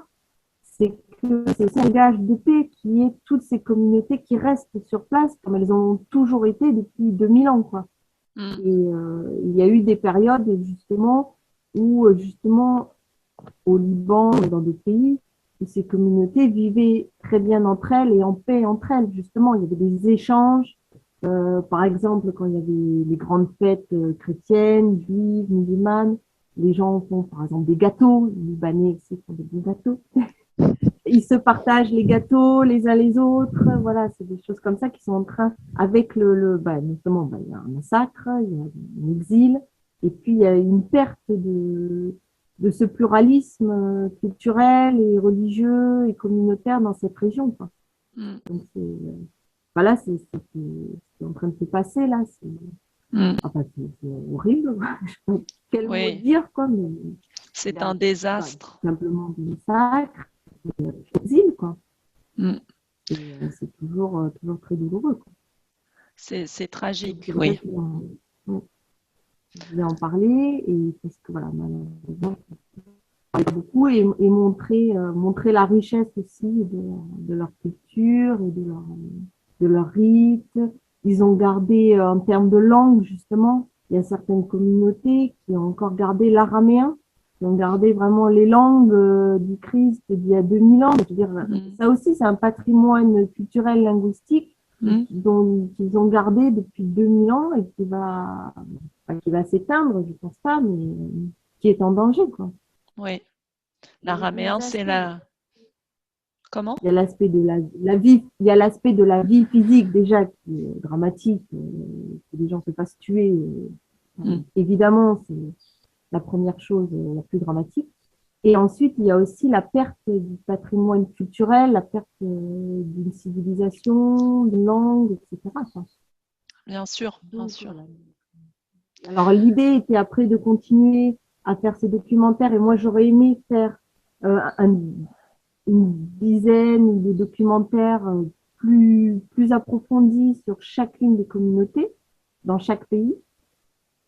c'est que c'est aussi un gage de paix qui est toutes ces communautés qui restent sur place comme elles ont toujours été depuis 2000 ans, quoi. Et il y a eu des périodes justement où justement au Liban et dans d'autres pays, où ces communautés vivaient très bien entre elles et en paix entre elles. Justement, il y avait des échanges. Par exemple, quand il y avait les grandes fêtes chrétiennes, juives, musulmanes, les gens font par exemple des gâteaux. Les Libanais aussi font des bons gâteaux. Ils se partagent les gâteaux les uns les autres. Voilà, c'est des choses comme ça qui sont en train, avec justement, il y a un massacre, il y a un exil, et puis il y a une perte de ce pluralisme culturel et religieux et communautaire dans cette région, quoi. Donc voilà, c'est en train de se passer là. Enfin, c'est horrible. Je sais pas quel mot dire, quoi, mais c'est un désastre. Simplement des massacres, exil, quoi. Et c'est toujours très douloureux, quoi. C'est tragique, donc, oui. Je voulais en parler et parce que voilà, malheureusement, beaucoup et montrer la richesse aussi de leur culture et de leur rites. Ils ont gardé en termes de langue justement, il y a certaines communautés qui ont encore gardé l'araméen, qui ont gardé vraiment les langues du Christ d'il y a 2000 ans. Je veux dire, ça aussi c'est un patrimoine culturel linguistique dont ils ont gardé depuis 2000 ans et qui va s'éteindre, je pense pas, mais qui est en danger, quoi. Oui. L'araméen, c'est la... Comment? Il y a l'aspect de la vie, il y a l'aspect de la vie physique déjà qui est dramatique, que les gens se fassent tuer. Évidemment, c'est la première chose la plus dramatique. Et ensuite, il y a aussi la perte du patrimoine culturel, la perte d'une civilisation, d'une langue, etc. Bien sûr, bien sûr. Voilà. Alors, l'idée était après de continuer à faire ces documentaires et moi, j'aurais aimé faire une dizaine de documentaires plus approfondis sur chacune des communautés dans chaque pays.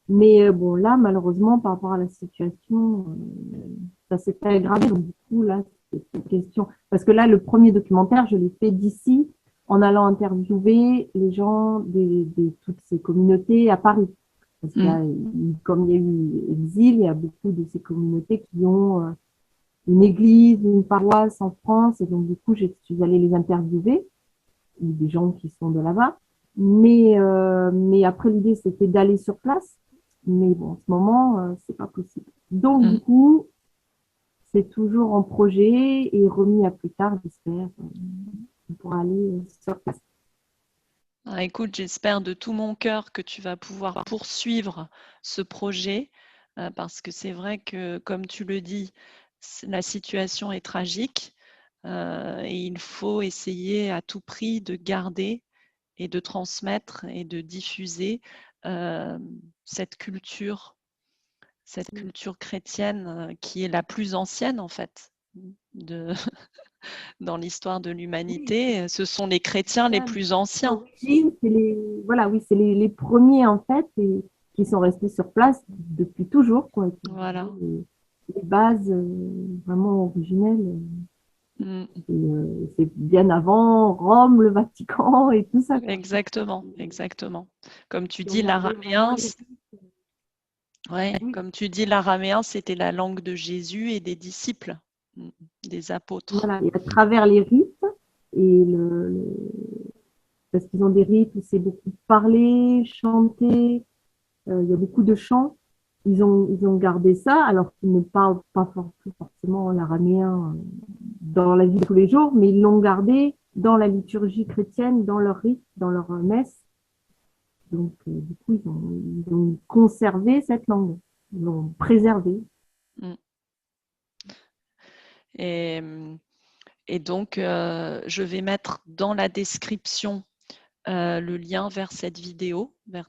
Mais bon, là, malheureusement, par rapport à la situation, ça s'est aggravé. Donc, du coup, là, c'est une question. Parce que là, le premier documentaire, je l'ai fait d'ici, en allant interviewer les gens de toutes ces communautés à Paris. Parce qu'il y a, comme il y a eu exil, il y a beaucoup de ces communautés qui ont une église, une paroisse en France. Et donc, du coup, je suis allée les interviewer, des gens qui sont de là-bas. Mais après, l'idée, c'était d'aller sur place Mais bon, en ce moment, c'est pas possible. Donc, du coup, c'est toujours en projet et remis à plus tard, j'espère, pour aller sur place. Ah, écoute, j'espère de tout mon cœur que tu vas pouvoir poursuivre ce projet parce que c'est vrai que, comme tu le dis, la situation est tragique et il faut essayer à tout prix de garder et de transmettre et de diffuser euh, cette culture chrétienne qui est la plus ancienne en fait de, dans l'histoire de Oui, l'humanité. Ce sont les chrétiens les ça, plus anciens. l'origine, voilà, oui, c'est les premiers en fait et qui sont restés sur place depuis toujours, quoi, qui ont gardé Voilà. les bases vraiment originelles. Mm. C'est bien avant Rome, le Vatican et tout ça, quoi. Exactement, exactement. Comme tu Qui ont dis, gardé vraiment l'araméen, les rites. ouais, Oui, comme tu dis, l'araméen, c'était la langue de Jésus et des disciples, des apôtres. voilà, et à travers les rites et parce qu'ils ont des rites où c'est beaucoup parlé, chanté, il y a beaucoup de chants. Ils ont gardé ça, alors qu'ils ne parlent pas forcément l'araméen dans la vie de tous les jours, mais ils l'ont gardé dans la liturgie chrétienne, dans leur rite, dans leur messe. Donc, du coup, ils ont conservé cette langue, ils l'ont préservée. Mm. Et, et donc, je vais mettre dans la description le lien vers cette vidéo, vers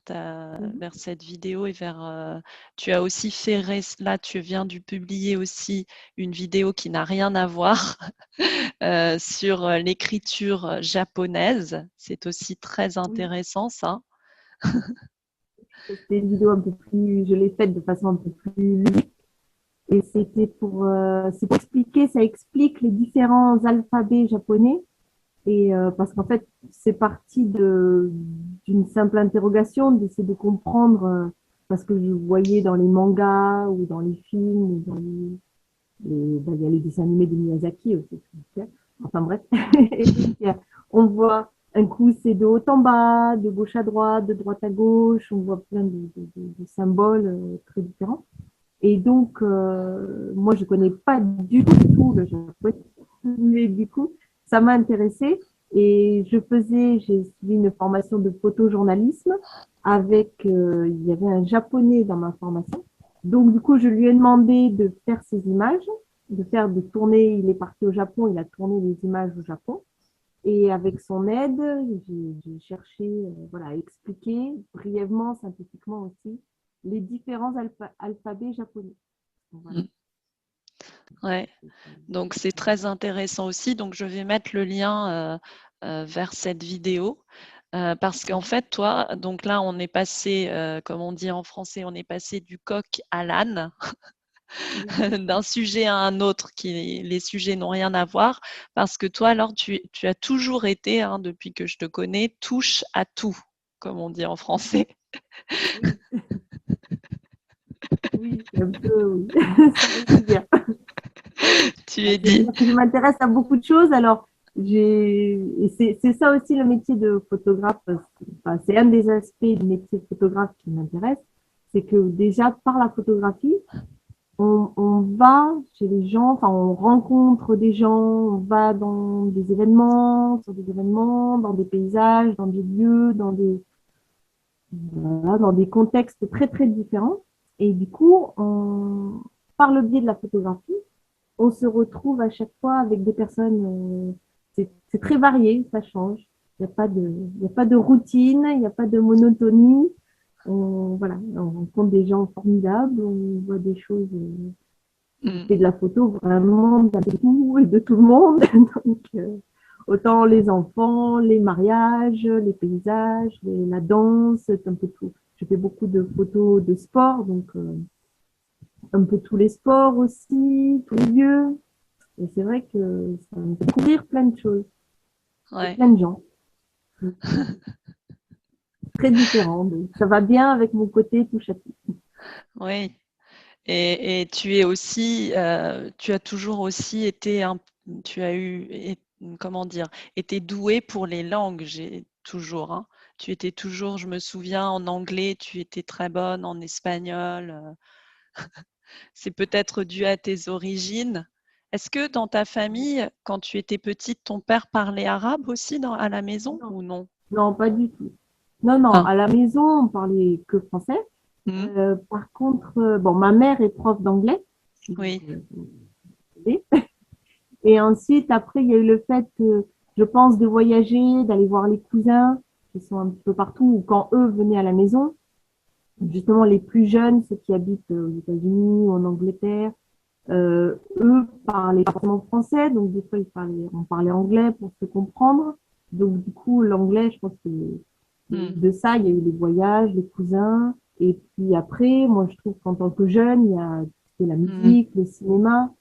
cette vidéo et vers. Tu as aussi fait là, tu viens de publier aussi une vidéo qui n'a rien à voir sur l'écriture japonaise. C'est aussi très Oui, intéressant ça. c'était une vidéo un peu plus, je l'ai faite de façon un peu plus ludique. Et c'est pour expliquer, ça explique les différents alphabets japonais. Et parce qu'en fait, c'est parti d'une simple interrogation, d'essayer de comprendre, parce que je voyais dans les mangas ou dans les films, ou dans il y a les dessins animés de Miyazaki aussi. Enfin bref. Et donc, on voit un coup, c'est de haut en bas, de gauche à droite, de droite à gauche, on voit plein de symboles très différents. Et donc, moi, je connais pas du tout le japonais, mais du coup, ça m'a intéressée. Et j'ai suivi une formation de photojournalisme avec, il y avait un japonais dans ma formation. Donc, du coup, je lui ai demandé de faire ces images, de tourner. Il est parti au Japon, il a tourné les images au Japon. Et avec son aide, j'ai cherché voilà, à expliquer brièvement, synthétiquement aussi, les différents alphabets japonais. Voilà. Mm. Ouais. Donc c'est très intéressant aussi. Donc je vais mettre le lien vers cette vidéo. Parce qu'en fait, toi, donc là, on est passé, comme on dit en français, on est passé du coq à l'âne, d'un sujet à un autre, les sujets n'ont rien à voir, parce que toi, alors, tu as toujours été, hein, depuis que je te connais, touche à tout, comme on dit en français. Oui, oui, un peu, oui. Ça résume bien. Tu Bah, es dit. c'est-à-dire que je m'intéresse à beaucoup de choses. Alors, et c'est ça aussi le métier de photographe. Enfin, c'est un des aspects du métier de photographe qui m'intéresse. C'est que déjà, par la photographie, on va chez les gens, enfin, on rencontre des gens, on va dans des événements, sur des événements, dans des paysages, dans des lieux, voilà, dans des contextes très, très différents. Et du coup, par le biais de la photographie, on se retrouve à chaque fois avec des personnes, c'est très varié, ça change. Il y a pas de routine, il n'y a pas de monotonie. Voilà, on rencontre des gens formidables, on voit des choses, on Mm, fait de la photo vraiment de tout et de tout le monde. Donc, autant les enfants, les mariages, les paysages, la danse, un peu tout. Je fais beaucoup de photos de sport, donc un peu tous les sports aussi, tous les lieux. Et c'est vrai que ça me fait découvrir plein de choses et ouais. plein de gens très différents. Donc, ça va bien avec mon côté touche à tout. Oui. Et tu es aussi, tu as toujours aussi été, tu as eu, comment dire, été doué pour les langues, j'ai toujours, hein. tu étais toujours, je me souviens, en anglais, tu étais très bonne, en espagnol. C'est peut-être dû à tes origines. Est-ce que dans ta famille, quand tu étais petite, ton père parlait arabe aussi à la maison Non, ou non? non, pas du tout. Non, non, Ah, à la maison, on parlait que français. hmm, Par contre, bon, ma mère est prof d'anglais. Donc, oui. oui. Et ensuite, après, il y a eu le fait, je pense, de voyager, d'aller voir les cousins qui sont un petit peu partout, ou quand eux venaient à la maison, justement les plus jeunes, ceux qui habitent aux États-Unis ou en Angleterre, eux parlaient pas forcément français, donc des fois on parlait anglais pour se comprendre. Donc du coup, l'anglais, je pense que il y a eu Hmm, de ça, il y a eu les voyages, les cousins, et puis après, moi je trouve qu'en tant que jeune, il y a la hmm, musique, le cinéma.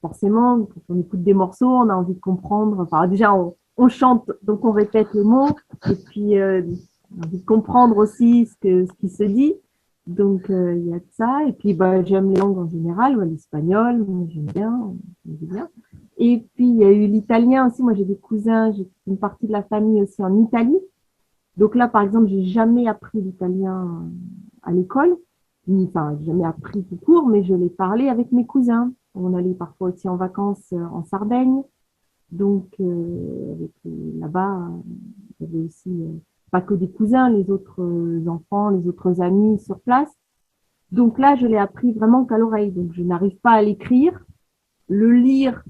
Forcément, quand on écoute des morceaux, on a envie de comprendre. Enfin, déjà, on chante, donc on répète les mots, et puis on a envie de comprendre aussi ce qui se dit. Donc, il y a de ça. Et puis, bah, j'aime les langues en général, ouais, l'espagnol, moi, j'aime bien. Et puis, il y a eu l'italien aussi. Moi, j'ai des cousins, j'ai une partie de la famille aussi en Italie. Donc là, par exemple, j'ai jamais appris l'italien à l'école. Enfin, j'ai jamais appris tout court, mais je l'ai parlé avec mes cousins. On allait parfois aussi en vacances en Sardaigne. Donc, là-bas, il y avait aussi pas que des cousins, les autres enfants, les autres amis sur place. Donc là, je l'ai appris vraiment qu'à l'oreille. Donc, je n'arrive pas à l'écrire. Le lire,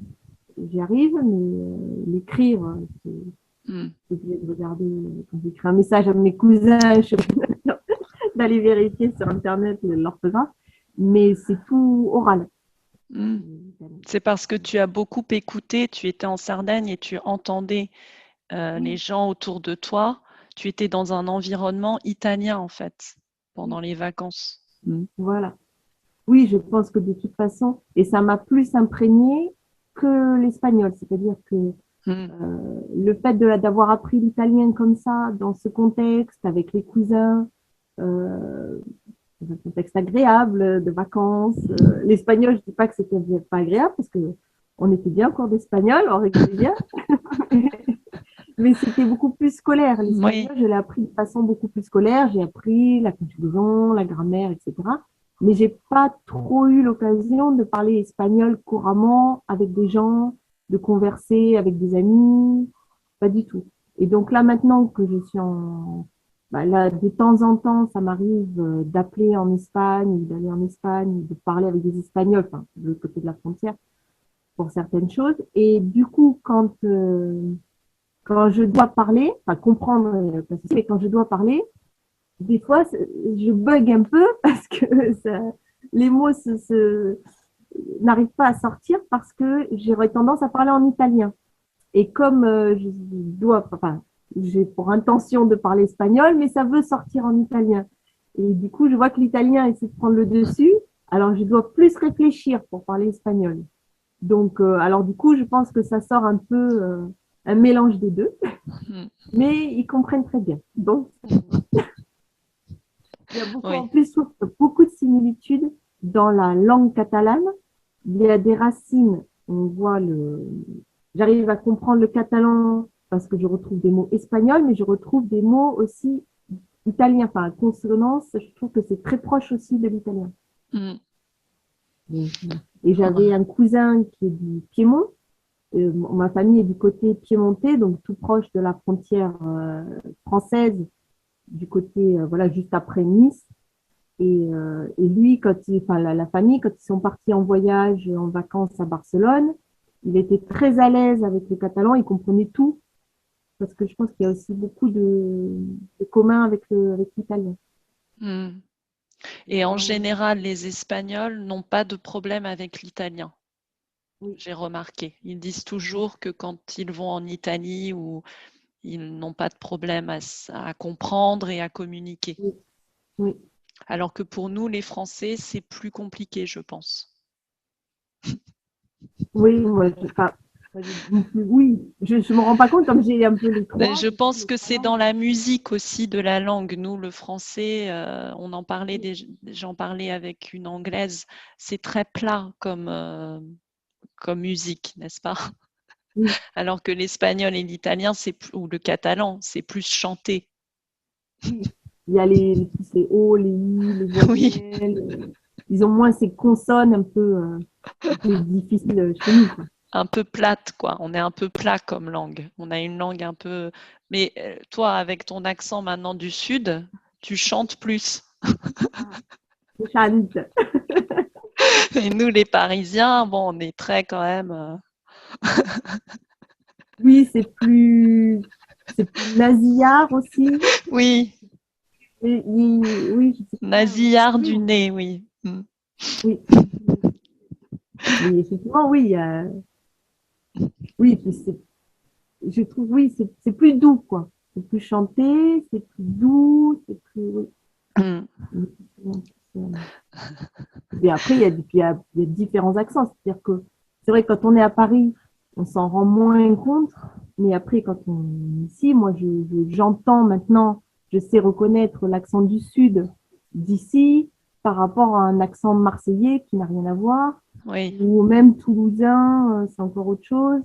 j'y arrive, mais l'écrire, hmm. c'est obligé de regarder quand j'écris un message à mes cousins, je d'aller vérifier sur Internet l'orthographe, mais c'est tout oral. Hmm. C'est parce que tu as beaucoup écouté, tu étais en Sardaigne et tu entendais les Oui, gens autour de toi. Tu étais dans un environnement italien en fait oui, pendant les vacances. Hmm. voilà. Oui, je pense que de toute façon, et ça m'a plus imprégné que l'espagnol, c'est-à-dire que Hmm. le fait d'avoir appris l'italien comme ça, dans ce contexte, avec les cousins, euh, dans un contexte agréable, de vacances. L'espagnol, je dis pas que c'était pas agréable, parce que on était bien en cours d'espagnol, on rigolait bien, mais c'était beaucoup plus scolaire. Oui. L'espagnol, je l'ai appris de façon beaucoup plus scolaire. J'ai appris la conjugaison, la grammaire, etc. Mais j'ai pas trop eu l'occasion de parler espagnol couramment avec des gens, de converser avec des amis, pas du tout. Et donc là, maintenant que je suis bah là, de temps en temps, ça m'arrive d'appeler en Espagne, d'aller en Espagne, de parler avec des Espagnols, enfin, de l'autre côté de la frontière, pour certaines choses. Et du coup, quand je dois parler, enfin comprendre, mais quand je dois parler, des fois, je bug un peu parce que ça, les mots n'arrivent pas à sortir parce que j'aurais tendance à parler en italien. Et comme je dois, enfin, j'ai pour intention de parler espagnol, mais ça veut sortir en italien. Et du coup, je vois que l'italien essaie de prendre le dessus, alors je dois plus réfléchir pour parler espagnol. Donc, alors du coup, je pense que ça sort un peu un mélange des deux, Hmm. mais ils comprennent très bien. Donc, il y a beaucoup, en Oui. plus, je trouve qu'il y a beaucoup de similitudes dans la langue catalane. Il y a des racines, on voit j'arrive à comprendre le catalan parce que je retrouve des mots espagnols, mais je retrouve des mots aussi italiens, enfin, consonance, je trouve que c'est très proche aussi de l'italien. Hmm. Donc, et j'avais un cousin qui est du Piémont. Ma famille est du côté piémontais, donc tout proche de la frontière française, du côté, voilà, juste après Nice. Et lui, enfin, la famille, quand ils sont partis en voyage, en vacances à Barcelone, il était très à l'aise avec le catalan, il comprenait tout, parce que je pense qu'il y a aussi beaucoup de commun avec avec l'italien. Hmm. La Et en langue, général, les Espagnols n'ont pas de problème avec l'italien. oui, J'ai remarqué. Ils disent toujours que quand ils vont en Italie ou ils n'ont pas de problème à comprendre et à communiquer. oui, oui, Alors que pour nous, les Français, c'est plus compliqué, je pense. oui, moi, enfin, oui, je me rends pas compte comme j'ai un peu les Ben, trois, je du coup, pense les que trois c'est langues. dans la musique aussi de la langue. Nous, le français, on en parlait, Oui, j'en parlais avec une anglaise. C'est très plat comme musique, n'est-ce pas? oui, Alors que l'espagnol et l'italien, ou le catalan, c'est plus chanté. Il y a tous les O, les I, les Oui, voyelles. Ils ont moins ces consonnes un peu difficiles chez nous, quoi. un peu plate, quoi. On est un peu plat comme langue. On a une langue un peu. Mais toi, avec ton accent maintenant du sud, tu chantes plus. Je chante. Et nous, les Parisiens, bon, on est très quand même. Oui, c'est plus nasillard aussi. Oui, Oui, je sais pas. nasillard Oui, du nez, oui. Mm. oui. Mais effectivement, oui, oui, puis je trouve, oui, c'est plus doux, quoi. C'est plus chanté, c'est plus doux, c'est plus, Mm. oui. Et après, il y a différents accents. C'est-à-dire que c'est vrai que quand on est à Paris, on s'en rend moins compte. Mais après, quand on est ici, moi, j'entends maintenant, je sais reconnaître l'accent du sud d'ici par rapport à un accent marseillais qui n'a rien à voir, Oui. ou même toulousain, c'est encore autre chose.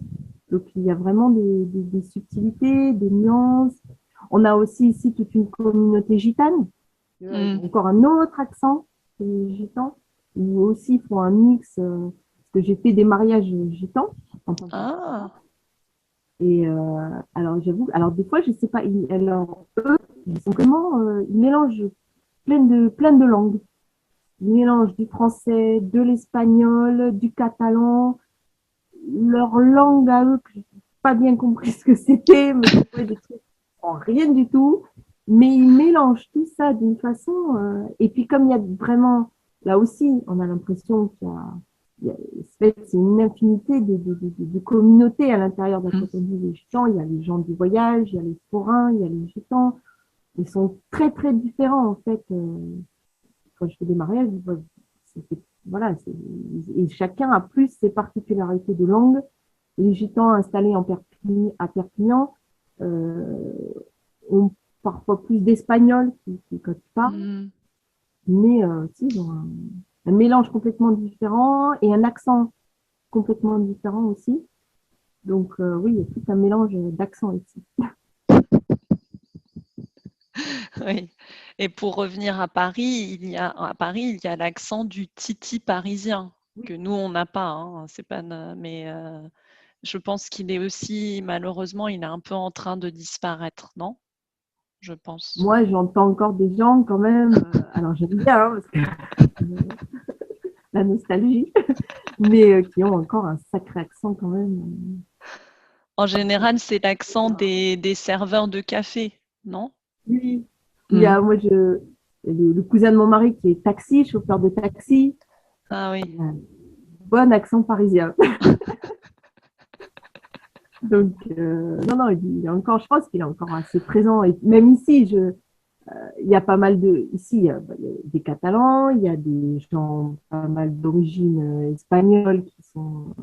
Donc, il y a vraiment des subtilités, des nuances. On a aussi ici toute une communauté gitane. Mm. Encore un autre accent, les gitans, où aussi ils font un mix, parce que j'ai fait des mariages gitans en tant que Ah, et alors j'avoue, alors des fois je sais pas, alors eux, ils sont vraiment, ils mélangent plein de langues. Ils mélangent du français, de l'espagnol, du catalan, leur langue à eux, que j'ai pas bien compris ce que c'était, mais je trouvais des trucs en rien du tout. Mais ils mélangent tout ça d'une façon. Et puis comme il y a vraiment, là aussi, on a l'impression c'est une infinité de communautés à l'intérieur de la mm. colonie des Gitans. Il y a les gens du voyage, il y a les forains, il y a les Gitans. Ils sont très très différents en fait. Quand je fais des mariages, voilà, et chacun a plus ses particularités de langue. Les Gitans installés à Perpignan ont parfois plus d'espagnol quand ils parlent, Mm. mais aussi ils ont un mélange complètement différent et un accent complètement différent aussi. Donc oui, il y a tout un mélange d'accents ici. Oui. Et pour revenir à Paris, il y a l'accent du titi parisien que nous on n'a pas. Hein. C'est pas, mais je pense qu'il est aussi, malheureusement, il est un peu en train de disparaître, non? Je pense. Moi, j'entends encore des gens quand même, alors j'aime bien, hein, parce que la nostalgie, mais qui ont encore un sacré accent quand même. En général, c'est l'accent des serveurs de café, non? Oui, Mm. moi, le cousin de mon mari qui est taxi, chauffeur de taxi, Ah oui. il a un bon accent parisien. Donc, non, non, il est encore, je pense qu'il est encore assez présent. Et même ici, il y a pas mal ici, il y a des Catalans, il y a des gens pas mal d'origine espagnole qui sont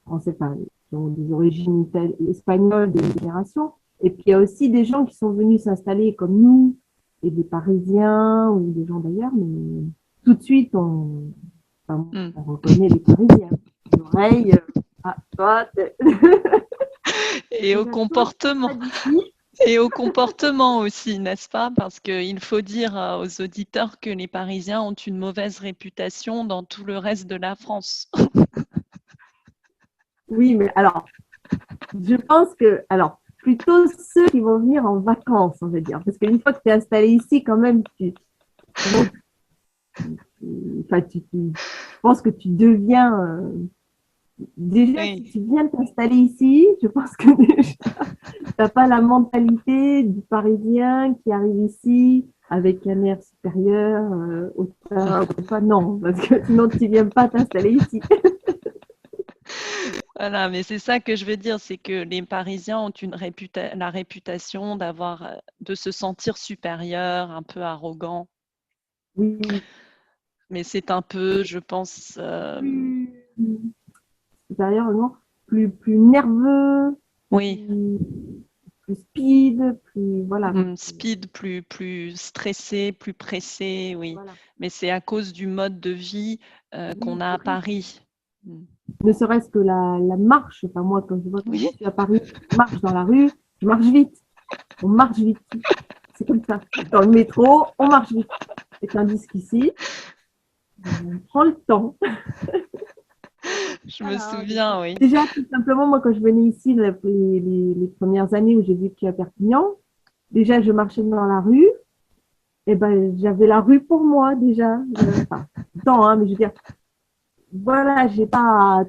français, enfin, qui ont des origines espagnoles de génération. Et puis, il y a aussi des gens qui sont venus s'installer comme nous, et des Parisiens ou des gens d'ailleurs, mais tout de suite, enfin, Mm. on reconnaît les Parisiens. L'oreille, ah, toi, Et au déjà, toi, tu n'es comportement. pas d'ici. Et au comportement aussi, n'est-ce pas? Parce qu'il faut dire aux auditeurs que les Parisiens ont une mauvaise réputation dans tout le reste de la France. Oui, mais alors, je pense que, alors, plutôt ceux qui vont venir en vacances, on va dire. Parce qu'une fois que tu es installé ici, quand même, enfin, je pense que tu deviens, déjà, si Oui. tu viens t'installer ici, je pense que déjà, t'as pas la mentalité du Parisien qui arrive ici avec un air supérieur, hautain, ou pas, non, parce que sinon tu viens pas t'installer ici. Voilà, mais c'est ça que je veux dire, c'est que les Parisiens ont la réputation de se sentir supérieurs, un peu arrogants. Oui, Mais c'est un peu, je pense, plus supérieur, non, plus nerveux, oui, plus, plus speed, plus, voilà. speed, plus stressé, plus pressé, oui. Voilà. Mais c'est à cause du mode de vie qu'on Oui, a le à rythme. Paris. Mm. Ne serait-ce que la marche, enfin moi quand je Oui, suis à Paris, je marche dans la rue, je marche vite, on marche vite. C'est comme ça. Dans le métro, on marche vite. Et tandis qu'ici, on prend le temps. Je me Voilà. souviens, oui. Déjà, tout simplement, moi, quand je venais ici, les premières années où j'ai vécu à Perpignan, déjà, je marchais dans la rue, et ben, j'avais la rue pour moi, déjà. Enfin, temps, hein, mais je veux dire, voilà, j'ai pas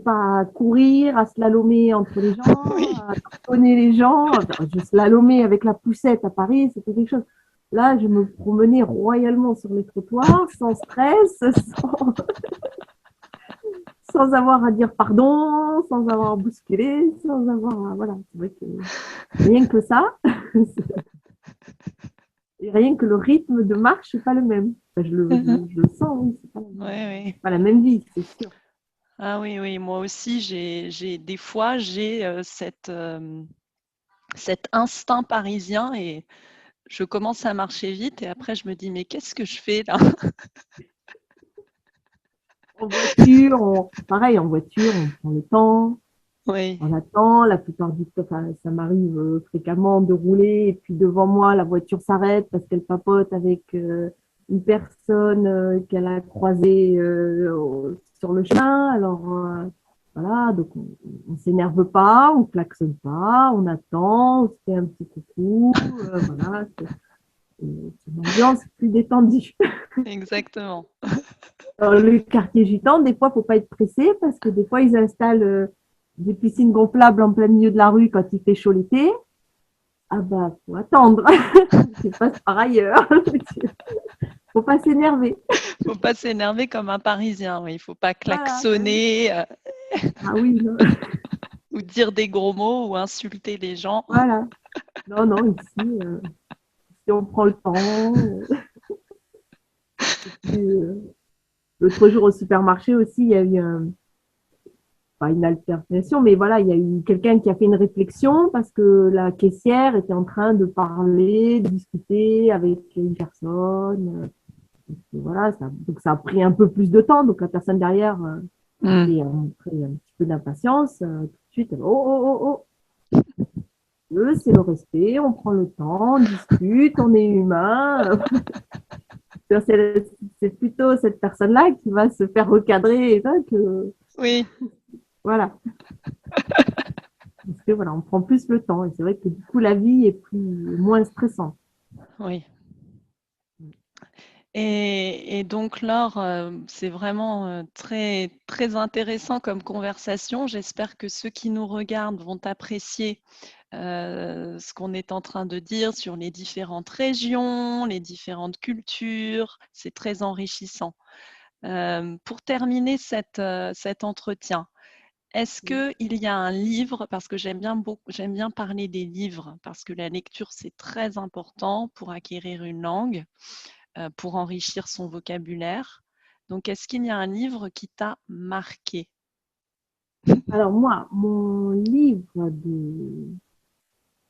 à courir, à slalomer entre les gens, Oui, à tamponner les gens. Enfin, je slalomais avec la poussette à Paris, c'était quelque chose. Là, je me promenais royalement sur les trottoirs, sans stress, sans avoir à dire pardon, sans avoir à bousculer, sans avoir à... Voilà, c'est vrai que rien que ça, et rien que le rythme de marche, c'est pas le même. Enfin, je le sens, oui, oui, oui. pas la même vie, c'est sûr. Ah oui, oui, moi aussi, des fois, j'ai cet instinct parisien et je commence à marcher vite et après je me dis, mais qu'est-ce que je fais là? En voiture, pareil, en voiture, on prend le temps, Oui, on attend. La plupart du temps, enfin, ça m'arrive fréquemment de rouler et puis devant moi, la voiture s'arrête parce qu'elle papote avec une personne qu'elle a croisée sur le chemin. Alors, voilà, donc on s'énerve pas, on klaxonne pas, on attend, on se fait un petit coucou. Voilà, c'est une ambiance plus détendue. exactement. Dans le quartier gitan, des fois, faut pas être pressé parce que des fois, ils installent des piscines gonflables en plein milieu de la rue quand il fait chaud l'été. Ah bah, faut attendre. C'est pas par ailleurs. Faut pas s'énerver. Faut pas s'énerver comme un Parisien, oui. Il faut pas Voilà. Ben oui. klaxonner Ah oui, non. ou dire des gros mots ou insulter les gens. Voilà. Non, non, ici, si on prend le temps. L'autre jour au supermarché aussi, il y a eu pas une altercation, mais voilà, il y a eu quelqu'un qui a fait une réflexion parce que la caissière était en train de parler, de discuter avec une personne. Et voilà, donc ça a pris un peu plus de temps. Donc la personne derrière Mm. avait montré un petit peu d'impatience. Tout de suite, elle, oh, oh, oh, oh, c'est le respect, on prend le temps, on discute, on est humain. C'est plutôt cette personne-là qui va se faire recadrer et ça, que Oui, voilà. Parce que voilà, on prend plus le temps et c'est vrai que du coup la vie est moins stressante. oui. Et donc, Laure, c'est vraiment très, très intéressant comme conversation. J'espère que ceux qui nous regardent vont apprécier ce qu'on est en train de dire sur les différentes régions, les différentes cultures. C'est très enrichissant. Pour terminer cet entretien, est-ce qu'il y a un livre, parce que j'aime bien parler des livres, parce que la lecture, c'est très important pour acquérir une langue, pour enrichir son vocabulaire. Donc, est-ce qu'il y a un livre qui t'a marqué? Alors moi, mon livre je ne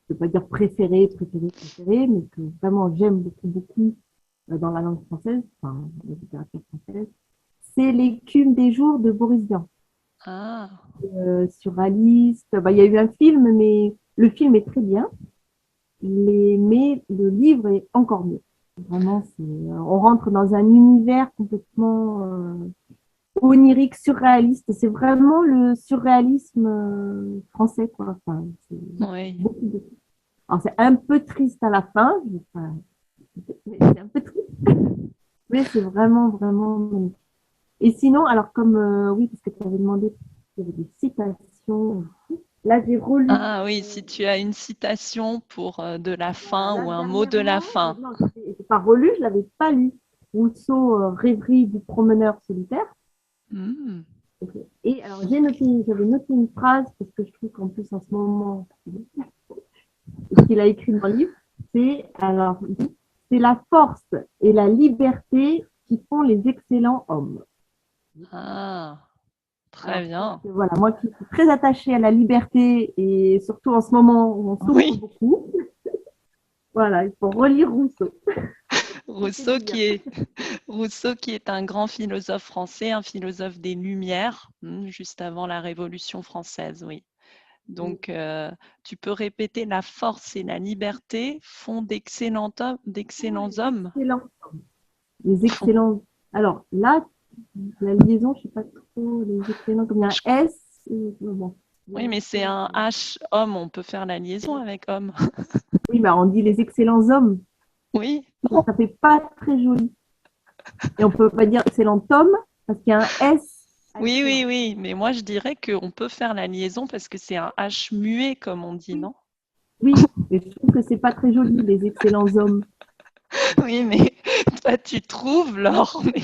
vais pas dire préféré, mais que vraiment j'aime beaucoup, beaucoup dans la langue française, enfin, la littérature française, c'est L'écume des jours de Boris Vian. Ah, Surréaliste. Bah, il y a eu un film, mais le film est très bien, mais le livre est encore mieux. Vraiment, on rentre dans un univers complètement onirique, surréaliste. C'est vraiment le surréalisme français, quoi. Enfin, c'est oui. beaucoup de... Alors, c'est un peu triste à la fin, mais c'est un peu triste, mais c'est vraiment, vraiment magnifique. Et sinon, alors comme, oui, parce que tu avais demandé s'il y avait des citations. Là, j'ai relu, Ah oui, si tu as une citation pour de la voilà, fin là, ou un mot de la dernièrement, fin. non, je n'ai pas relu, je ne l'avais pas lu. Rousseau, Rêverie du promeneur solitaire. Hmm. Et alors, j'avais noté une phrase, parce que je trouve qu'en plus, en ce moment, ce qu'il a écrit dans le livre, alors, c'est la force et la liberté qui font les excellents hommes. Ah, très Alors, je pense bien. que voilà, moi qui suis très attachée à la liberté et surtout en ce moment où on souffre Oui, beaucoup, voilà, il faut relire Rousseau. C'est Rousseau du bien. qui est, Rousseau qui est un grand philosophe français, un philosophe des Lumières, juste avant la Révolution française, oui. Donc, tu peux répéter: la force et la liberté font d'excellents hommes. Excellent. Les excellents. Alors là, la liaison, je ne sais pas trop, les excellents, comme il y a un S. Bon. Oui, mais c'est un H, homme, on peut faire la liaison avec homme. Oui, bah on dit les excellents hommes. Oui. Ça ne fait pas très joli. Et on ne peut pas dire excellent homme parce qu'il y a un S. Oui, oui, oui. Mais moi, je dirais qu'on peut faire la liaison parce que c'est un H muet, comme on dit, non? Oui, mais je trouve que c'est pas très joli, les excellents hommes. Oui, mais toi, tu trouves, Laure, mais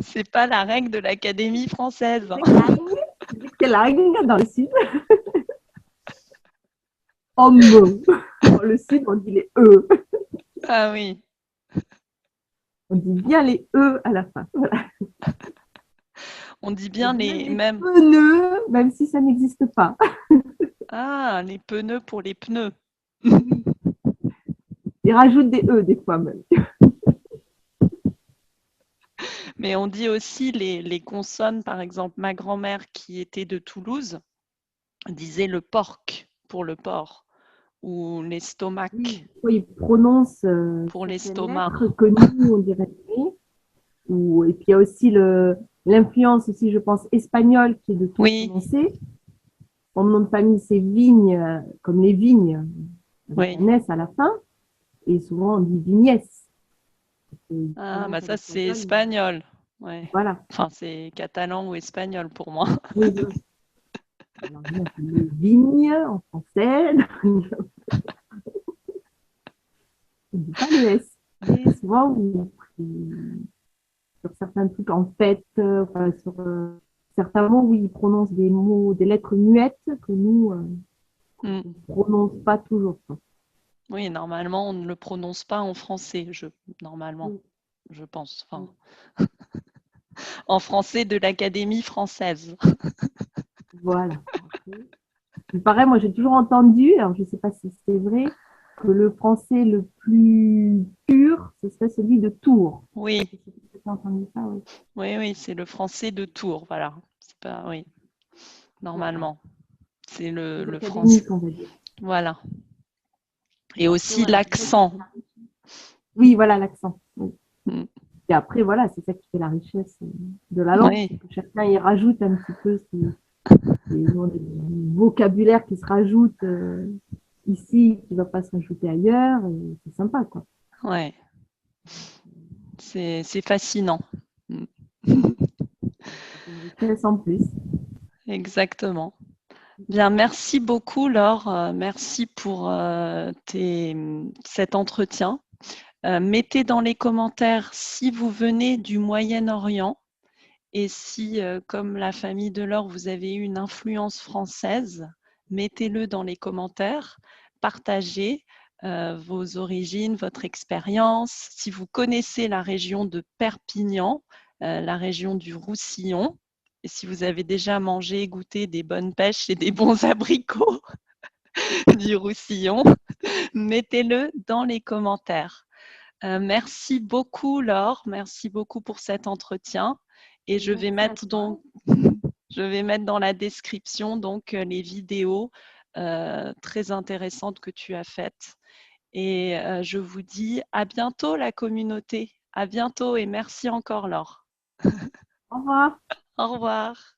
c'est pas la règle de l'Académie française. Les excellents dans le sud. Homme. Dans le sud, on dit les E. Ah oui. On dit bien les E à la fin. Voilà. On dit bien les mêmes. Pneus, même si ça n'existe pas. Ah, les pneus pour les pneus. Ils rajoutent des E des fois même. Mais on dit aussi les consonnes, par exemple, ma grand-mère qui était de Toulouse disait le porc pour le porc ou l'estomac Oui, ils prononcent pour certaines l'estomac. lettres que nous, on dirait et puis il y a aussi l'influence aussi, je pense, espagnole qui est de tout Oui, prononcer. Mon nom de famille, c'est Vigne, comme les vignes, avec oui. un S à la fin. Et souvent, on dit Vignes. Ah, bah ça, c'est espagnol. Ouais. Voilà. Enfin, c'est catalan ou espagnol pour moi. Oui, voilà. Alors, nous, on dit les vignes en français. On ne dit pas le S. Et souvent, sur certains trucs, en fait, enfin, sur certains mots, oui, ils prononcent des mots, des lettres muettes que nous, on ne prononce pas toujours. Oui, normalement, on ne le prononce pas en français, normalement, je pense. Enfin, en français de l'Académie française. Voilà. Pareil, moi, j'ai toujours entendu, alors je ne sais pas si c'est vrai, que le français le plus pur, ce serait celui de Tours. Oui. Tu as entendu ça, oui. Oui, oui, c'est le français de Tours, voilà. C'est pas, oui, normalement. C'est le français. On va dire. Voilà. Et Après, aussi voilà. l'accent. Oui, voilà l'accent. Oui. Mm. Et après, voilà, c'est ça qui fait la richesse de la langue. Oui. Que chacun y rajoute un petit peu des vocabulaire qui se rajoute ici, qui ne va pas se rajouter ailleurs. Et c'est sympa, quoi. Ouais. C'est fascinant. Une richesse en plus. Exactement. Bien, merci beaucoup, Laure. Merci pour cet entretien. Mettez dans les commentaires si vous venez du Moyen-Orient et si, comme la famille de Laure, vous avez eu une influence française. Mettez-le dans les commentaires. Partagez vos origines, votre expérience. Si vous connaissez la région de Perpignan, la région du Roussillon, et si vous avez déjà mangé, goûté des bonnes pêches et des bons abricots du Roussillon, mettez-le dans les commentaires. Merci beaucoup, Laure. Merci beaucoup pour cet entretien. Et je vais mettre dans la description donc les vidéos très intéressantes que tu as faites. Et je vous dis à bientôt, la communauté. À bientôt et merci encore, Laure. Au revoir. Au revoir.